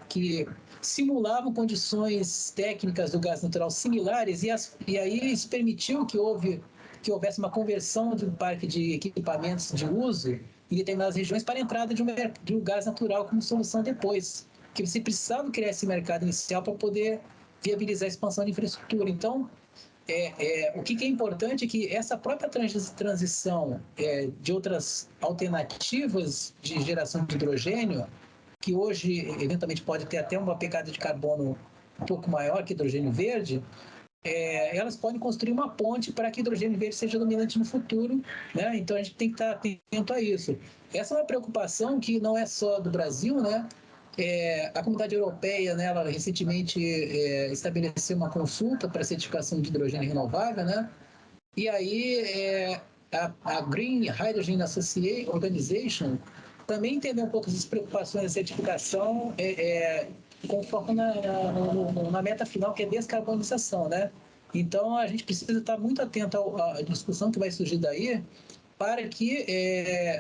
que simulavam condições técnicas do gás natural similares, e aí isso permitiu que houvesse uma conversão de um parque de equipamentos de uso em determinadas regiões para a entrada de um gás natural como solução depois, que você precisava criar esse mercado inicial para poder viabilizar a expansão de infraestrutura. Então, o que é importante é que essa própria transição de outras alternativas de geração de hidrogênio, que hoje, eventualmente, pode ter até uma pegada de carbono um pouco maior que hidrogênio verde, elas podem construir uma ponte para que o hidrogênio verde seja dominante no futuro, né? Então, a gente tem que estar atento a isso. Essa é uma preocupação que não é só do Brasil, né? A Comunidade Europeia, né, ela recentemente estabeleceu uma consulta para a certificação de hidrogênio renovável, né? E aí a Green Hydrogen Organization também entendeu um pouco essas preocupações da certificação com foco na meta final, que é descarbonização, né? Então, a gente precisa estar muito atento à discussão que vai surgir daí, para que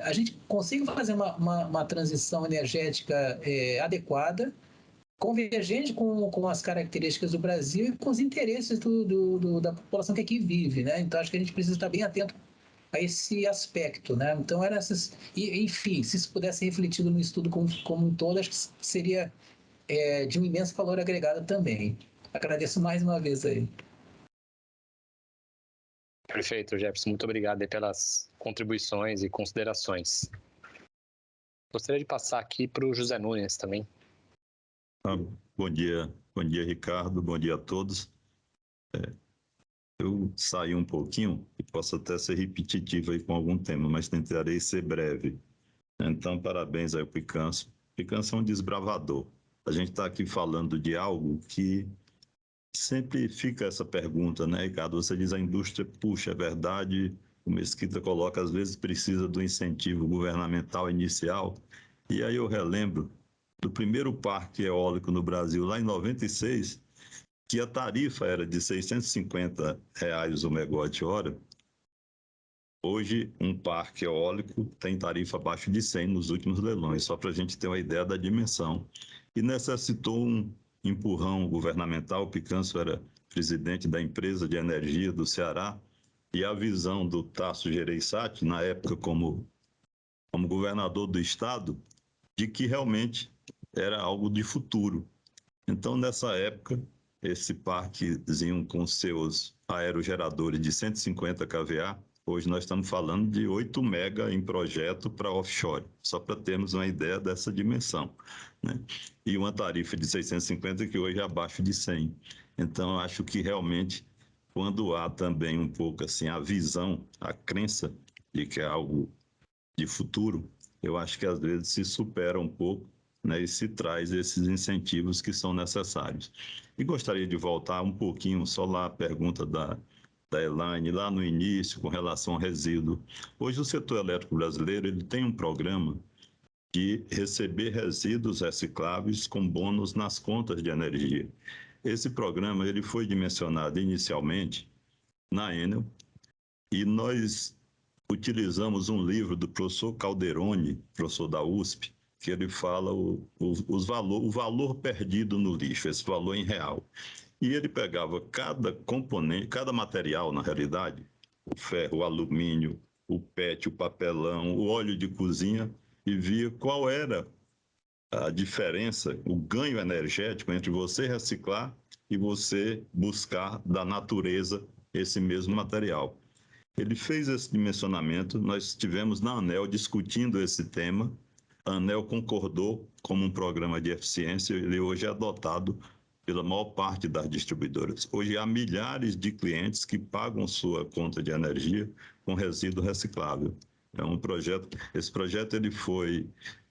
a gente consiga fazer uma transição energética adequada, convergente com as características do Brasil e com os interesses da população que aqui vive, né? Então, acho que a gente precisa estar bem atento a esse aspecto, né? Então, enfim, se isso pudesse ser refletido no estudo como um todo, acho que seria de um imenso valor agregado também. Agradeço mais uma vez aí. Perfeito, Jefferson. Muito obrigado aí pelas contribuições e considerações. Gostaria de passar aqui para o José Nunes também. Bom dia, Ricardo. Bom dia a todos. Eu saí um pouquinho e posso até ser repetitivo aí com algum tema, mas tentarei ser breve. Então, parabéns aí ao Picanso. Picanso é um desbravador. A gente está aqui falando de algo que sempre fica essa pergunta, né, Ricardo? Você diz a indústria, puxa, é verdade, o Mesquita coloca, às vezes precisa do incentivo governamental inicial. E aí eu relembro do primeiro parque eólico no Brasil, lá em 96, que a tarifa era de R$ 650 o megawatt-hora. Hoje, um parque eólico tem tarifa abaixo de 100 nos últimos leilões, só para a gente ter uma ideia da dimensão. E necessitou um empurrão governamental. O Picanso era presidente da empresa de energia do Ceará, e a visão do Tasso Gereissati, na época como governador do estado, de que realmente era algo de futuro. Então, nessa época, esse parquezinho com seus aerogeradores de 150 kVA, hoje nós estamos falando de 8 mega em projeto para offshore, só para termos uma ideia dessa dimensão, né? E uma tarifa de 650 que hoje é abaixo de 100. Então, eu acho que realmente, quando há também um pouco assim a visão, a crença de que é algo de futuro, eu acho que às vezes se supera um pouco, né, e se traz esses incentivos que são necessários. E gostaria de voltar um pouquinho só lá a pergunta da Elaine, lá no início, com relação ao resíduo. Hoje o setor elétrico brasileiro ele tem um programa de receber resíduos recicláveis com bônus nas contas de energia. Esse programa ele foi dimensionado inicialmente na Enel, e nós utilizamos um livro do professor Calderoni, professor da USP, que ele fala o valor perdido no lixo, esse valor em real. E ele pegava cada componente, cada material, na realidade, o ferro, o alumínio, o PET, o papelão, o óleo de cozinha, e via qual era a diferença, o ganho energético entre você reciclar e você buscar da natureza esse mesmo material. Ele fez esse dimensionamento, nós estivemos na ANEEL discutindo esse tema, a ANEEL concordou como um programa de eficiência, ele hoje é adotado pela maior parte das distribuidoras. Hoje há milhares de clientes que pagam sua conta de energia com resíduo reciclável. É um projeto, esse projeto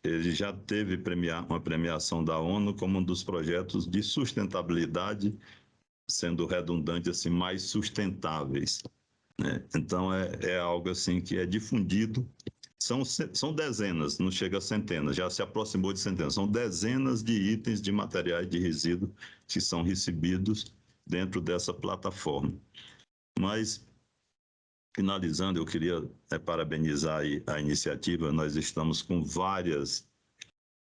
ele já teve uma premiação da ONU como um dos projetos de sustentabilidade, sendo redundante assim, mais sustentáveis, né? Então é algo assim que é difundido. São dezenas, não chega a centenas, já se aproximou de centenas. São dezenas de itens de materiais de resíduo que são recebidos dentro dessa plataforma. Mas, finalizando, eu queria parabenizar a iniciativa. Nós estamos com várias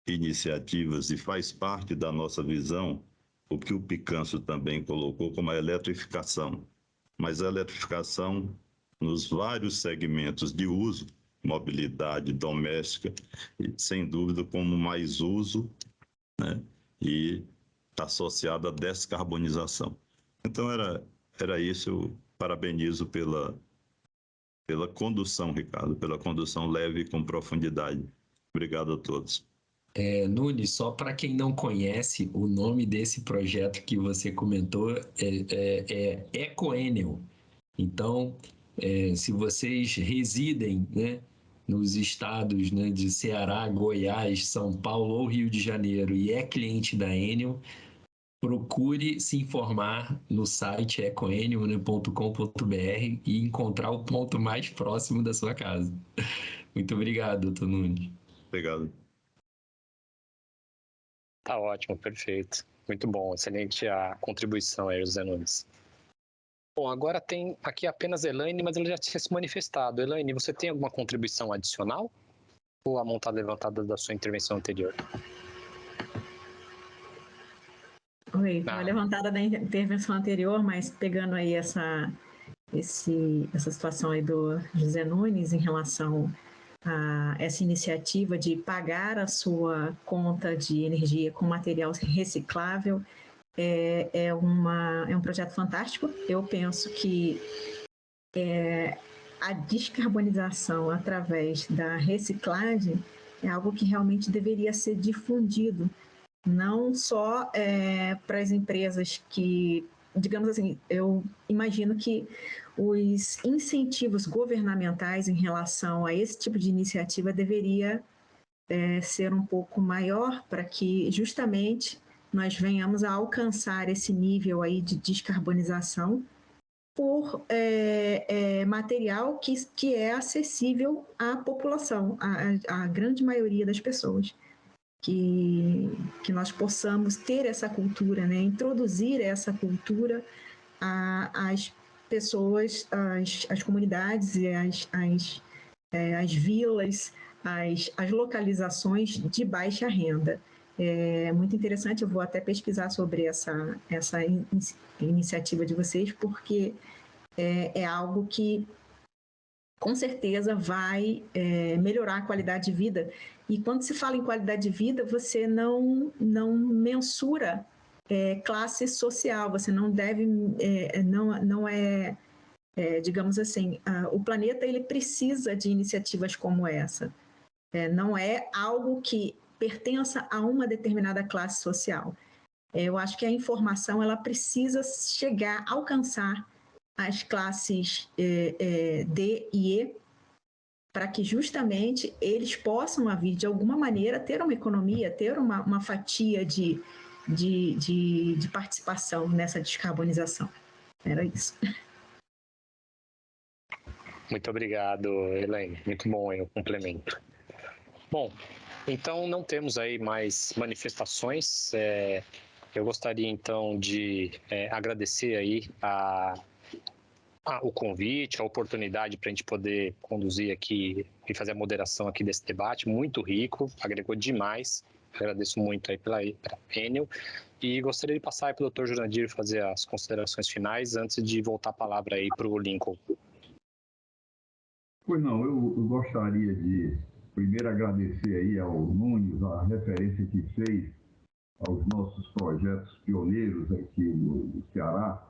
iniciativas e faz parte da nossa visão o que o Picanso também colocou como a eletrificação. Mas a eletrificação nos vários segmentos de uso, mobilidade doméstica, e sem dúvida como mais uso, né? E associada à descarbonização. Então, era isso. Eu parabenizo pela condução, Ricardo, pela condução leve e com profundidade. Obrigado a todos. Nunes, só para quem não conhece, o nome desse projeto que você comentou é EcoEnel. Então, se vocês residem, né, nos estados, né, de Ceará, Goiás, São Paulo ou Rio de Janeiro e é cliente da Enel, procure se informar no site ecoenel.com.br e encontrar o ponto mais próximo da sua casa. Muito obrigado, doutor Nunes. Obrigado. Tá ótimo, perfeito. Muito bom, excelente a contribuição aí, José Nunes. Bom, agora tem aqui apenas Elaine, mas ela já tinha se manifestado. Elaine, você tem alguma contribuição adicional? Ou a mão está levantada da sua intervenção anterior? Oi, foi levantada da intervenção anterior, mas pegando aí essa situação aí do José Nunes em relação a essa iniciativa de pagar a sua conta de energia com material reciclável, é um projeto fantástico. Eu penso que a descarbonização através da reciclagem é algo que realmente deveria ser difundido, não só para as empresas que, digamos assim, eu imagino que os incentivos governamentais em relação a esse tipo de iniciativa deveria ser um pouco maior para que justamente nós venhamos a alcançar esse nível aí de descarbonização por material que é acessível à população, à grande maioria das pessoas. Que nós possamos ter essa cultura, né? Introduzir essa cultura às pessoas, às comunidades e às vilas, às localizações de baixa renda. É muito interessante, eu vou até pesquisar sobre essa iniciativa de vocês, porque é algo que com certeza vai melhorar a qualidade de vida. E quando se fala em qualidade de vida, você não mensura classe social, você não deve, digamos assim, o planeta ele precisa de iniciativas como essa. Não é algo que pertença a uma determinada classe social. Eu acho que a informação ela precisa chegar, alcançar as classes D e E, para que justamente eles possam vir de alguma maneira ter uma economia, ter uma fatia de participação nessa descarbonização. Era isso. Muito obrigado, Elaine. Muito bom aí o complemento. Bom, então não temos aí mais manifestações. Eu gostaria então de agradecer aí o convite, a oportunidade para a gente poder conduzir aqui e fazer a moderação aqui desse debate, muito rico, agregou demais. Agradeço muito aí pela Enel e gostaria de passar aí para o Dr. Jurandir fazer as considerações finais antes de voltar a palavra aí para o Lincoln. Pois não, eu gostaria de primeiro agradecer aí ao Nunes a referência que fez aos nossos projetos pioneiros aqui no Ceará.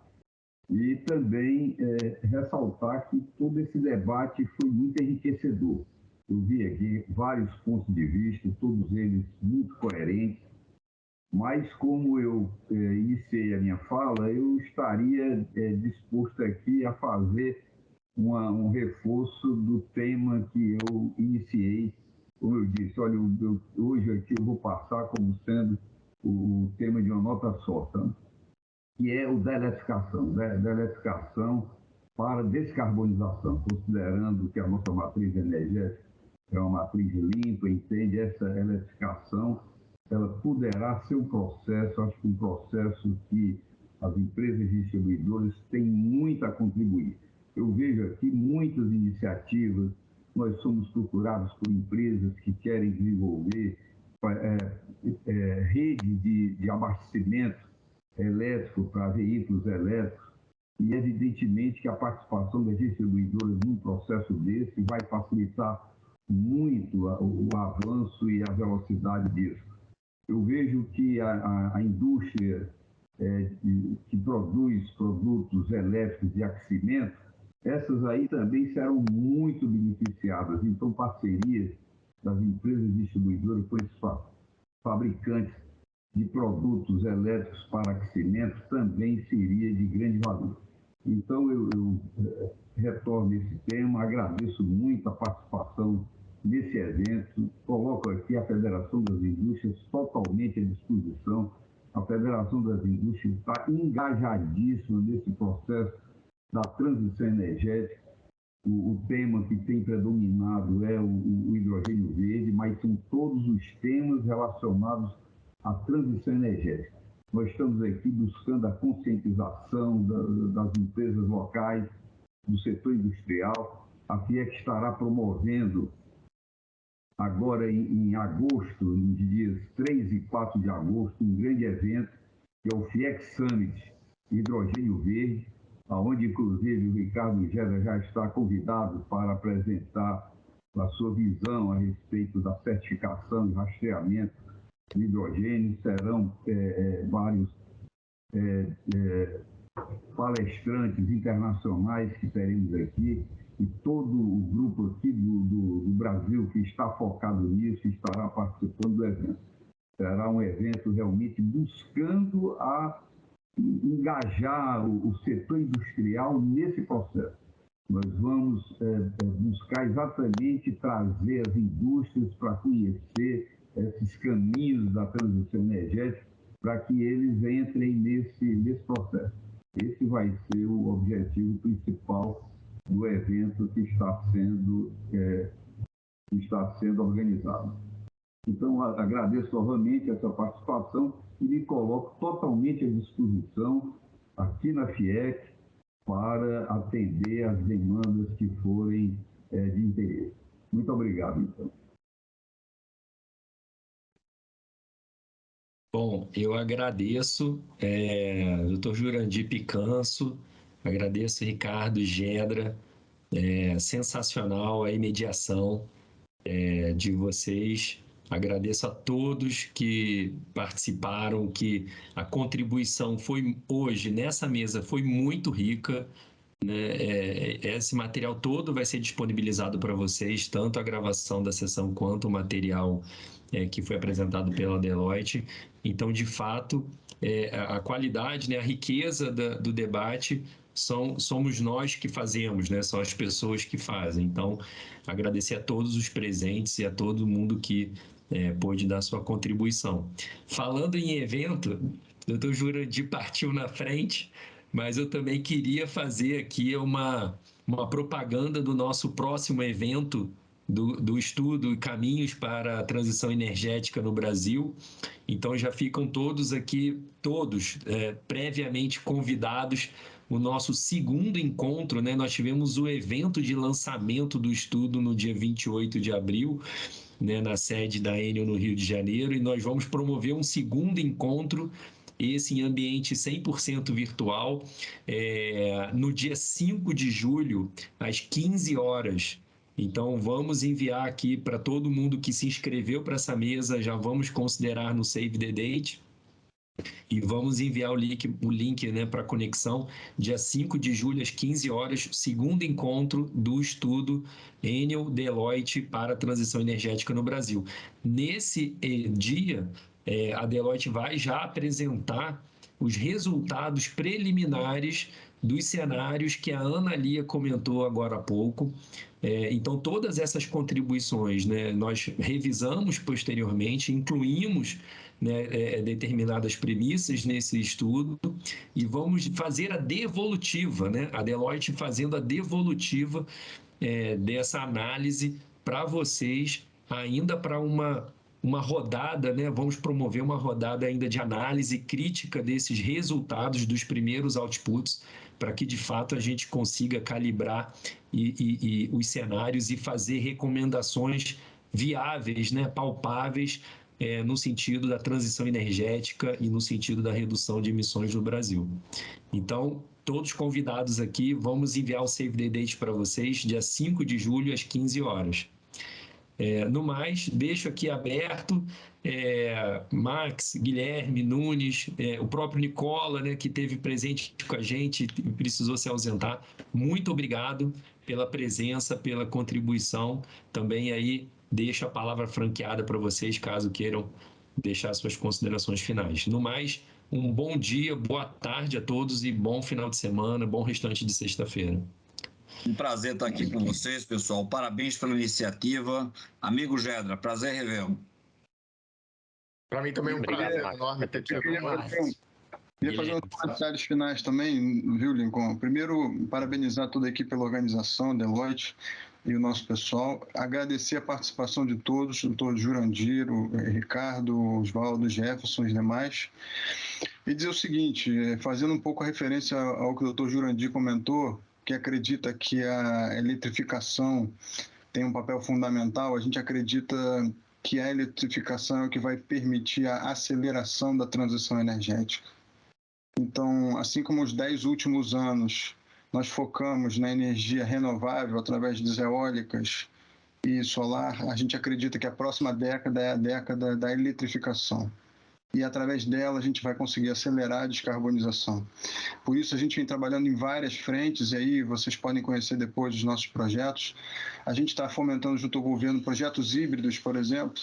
E também ressaltar que todo esse debate foi muito enriquecedor. Eu vi aqui vários pontos de vista, todos eles muito coerentes, mas como eu iniciei a minha fala, eu estaria disposto aqui a fazer um reforço do tema que eu iniciei. Como eu disse, olha, hoje aqui eu vou passar como sendo o tema de uma nota só, tá? Que é o da eletrificação, da eletrificação para descarbonização, considerando que a nossa matriz energética é uma matriz limpa, entende? Essa eletrificação, ela poderá ser um processo, acho que um processo que as empresas distribuidoras têm muito a contribuir. Eu vejo aqui muitas iniciativas, nós somos procurados por empresas que querem desenvolver redes de abastecimento elétrico para veículos elétricos, e evidentemente que a participação das distribuidoras num processo desse vai facilitar muito o avanço e a velocidade disso. eu vejo que a indústria que produz produtos elétricos de aquecimento, essas aí também serão muito beneficiadas. Então, parcerias das empresas distribuidoras com esses fabricantes de produtos elétricos para aquecimento também seria de grande valor. Então, eu retorno esse tema, agradeço muito a participação nesse evento, coloco aqui a Federação das Indústrias totalmente à disposição. A Federação das Indústrias está engajadíssima nesse processo da transição energética. O tema que tem predominado é o hidrogênio verde, mas são todos os temas relacionados à transição energética. Nós estamos aqui buscando a conscientização das empresas locais, do setor industrial. A FIEC estará promovendo agora em agosto, nos dias 3 e 4 de agosto, um grande evento, que é o FIEC Summit Hidrogênio Verde, onde, inclusive, o Ricardo Gera já está convidado para apresentar a sua visão a respeito da certificação e rastreamento de hidrogênio. Serão vários palestrantes internacionais que teremos aqui, e todo o grupo aqui do Brasil que está focado nisso estará participando do evento. Será um evento realmente buscando engajar o setor industrial nesse processo. Nós vamos buscar exatamente trazer as indústrias para conhecer esses caminhos da transição energética, para que eles entrem nesse processo. Esse vai ser o objetivo principal do evento que está sendo organizado. Então, agradeço novamente essa participação e me coloco totalmente à disposição aqui na FIEC para atender as demandas que forem de interesse. Muito obrigado, então. Bom, eu agradeço, Dr. Jurandir Picanço, agradeço Ricardo Gedra, sensacional a imediação de vocês. Agradeço a todos que participaram, que a contribuição foi hoje nessa mesa foi muito rica, né? Esse material todo vai ser disponibilizado para vocês, tanto a gravação da sessão quanto o material que foi apresentado pela Deloitte. Então, de fato, a qualidade, né, a riqueza do debate somos nós que fazemos, né? São as pessoas que fazem. Então, agradecer a todos os presentes e a todo mundo que pôde dar sua contribuição. Falando em evento, o Dr. Jurandir partiu na frente, mas eu também queria fazer aqui uma propaganda do nosso próximo evento do estudo Caminhos para a Transição Energética no Brasil. Então, já ficam todos aqui, previamente convidados. O nosso segundo encontro, né? Nós tivemos o evento de lançamento do estudo no dia 28 de abril, né, na sede da Enel no Rio de Janeiro, e nós vamos promover um segundo encontro, esse em ambiente 100% virtual, no dia 5 de julho, às 15 horas. Então, vamos enviar aqui para todo mundo que se inscreveu para essa mesa, já vamos considerar no Save the Date, e vamos enviar o link, né, para a conexão, dia 5 de julho, às 15 horas, segundo encontro do estudo Enel Deloitte para a transição energética no Brasil. Nesse dia, a Deloitte vai já apresentar os resultados preliminares dos cenários que a Ana Lia comentou agora há pouco. Então, todas essas contribuições, né, nós revisamos posteriormente, incluímos, né, determinadas premissas nesse estudo, e vamos fazer a devolutiva, né, a Deloitte fazendo a devolutiva dessa análise para vocês, ainda para uma rodada, né? Vamos promover uma rodada ainda de análise crítica desses resultados dos primeiros outputs, para que de fato a gente consiga calibrar os cenários e fazer recomendações viáveis, né? Palpáveis, no sentido da transição energética e no sentido da redução de emissões no Brasil. Então, todos convidados aqui, vamos enviar o Save the Date para vocês, dia 5 de julho, às 15 horas. No mais, deixo aqui aberto, Max, Guilherme, Nunes, o próprio Nicola, né, que esteve presente com a gente e precisou se ausentar. Muito obrigado pela presença, pela contribuição. Também aí deixo a palavra franqueada para vocês, caso queiram deixar suas considerações finais. No mais, um bom dia, boa tarde a todos e bom final de semana, bom restante de sexta-feira. Um prazer estar aqui com vocês, pessoal. Parabéns pela iniciativa. Amigo Gedra, prazer revê-lo. Para mim também é um prazer enorme ter tido Queria fazer uns comentários finais também, viu, Lincoln? Primeiro, parabenizar toda a equipe pela organização, Deloitte e o nosso pessoal. Agradecer a participação de todos, o doutor Jurandir, o Ricardo, o Oswaldo, Jefferson e os demais. E dizer o seguinte, fazendo um pouco a referência ao que o doutor Jurandir comentou, que acredita que a eletrificação tem um papel fundamental, a gente acredita que a eletrificação é o que vai permitir a aceleração da transição energética. Então, assim como os 10 últimos anos nós focamos na energia renovável através das eólicas e solar, a gente acredita que a próxima década é a década da eletrificação. E através dela a gente vai conseguir acelerar a descarbonização. Por isso a gente vem trabalhando em várias frentes, e aí vocês podem conhecer depois os nossos projetos. A gente está fomentando junto ao governo projetos híbridos, por exemplo,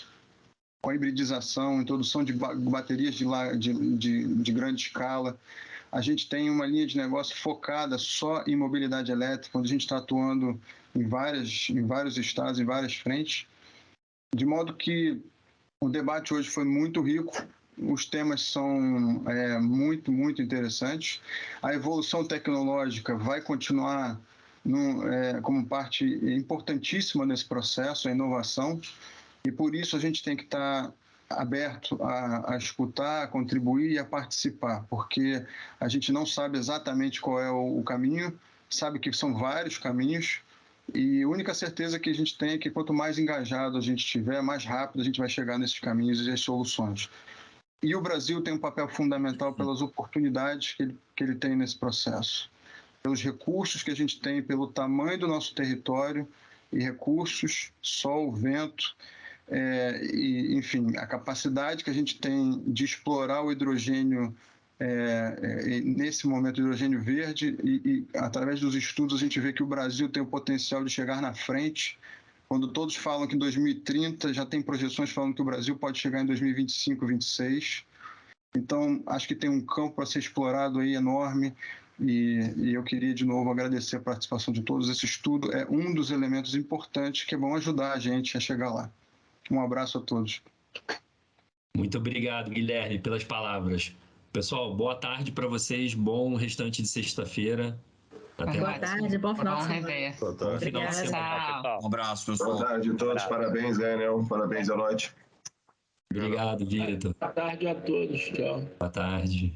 com a hibridização, introdução de baterias de grande escala. A gente tem uma linha de negócio focada só em mobilidade elétrica, onde a gente está atuando em vários estados, em várias frentes, de modo que o debate hoje foi muito rico. Os temas são muito interessantes. A evolução tecnológica vai continuar como parte importantíssima nesse processo, a inovação, e por isso a gente tem que estar aberto a escutar, a contribuir e a participar, porque a gente não sabe exatamente qual é o caminho, sabe que são vários caminhos, e a única certeza que a gente tem é que quanto mais engajado a gente estiver, mais rápido a gente vai chegar nesses caminhos e as soluções. E o Brasil tem um papel fundamental pelas oportunidades que ele tem nesse processo, pelos recursos que a gente tem, pelo tamanho do nosso território e recursos, sol, vento, e, enfim, a capacidade que a gente tem de explorar o hidrogênio, nesse momento, o hidrogênio verde, e através dos estudos a gente vê que o Brasil tem o potencial de chegar na frente. Quando todos falam que em 2030, já tem projeções falando que o Brasil pode chegar em 2025, 2026. Então, acho que tem um campo para ser explorado aí enorme, e eu queria, de novo, agradecer a participação de todos. Esse estudo é um dos elementos importantes que vão ajudar a gente a chegar lá. Um abraço a todos. Muito obrigado, Guilherme, pelas palavras. Pessoal, boa tarde para vocês, bom restante de sexta-feira. Até Boa mais. tarde, bom final de semana. Bom final de semana. Um abraço, pessoal. Boa tarde a todos, parabéns, Enel, parabéns, Deloitte. Obrigado, Vitor. Boa tarde a todos, tchau. Boa tarde.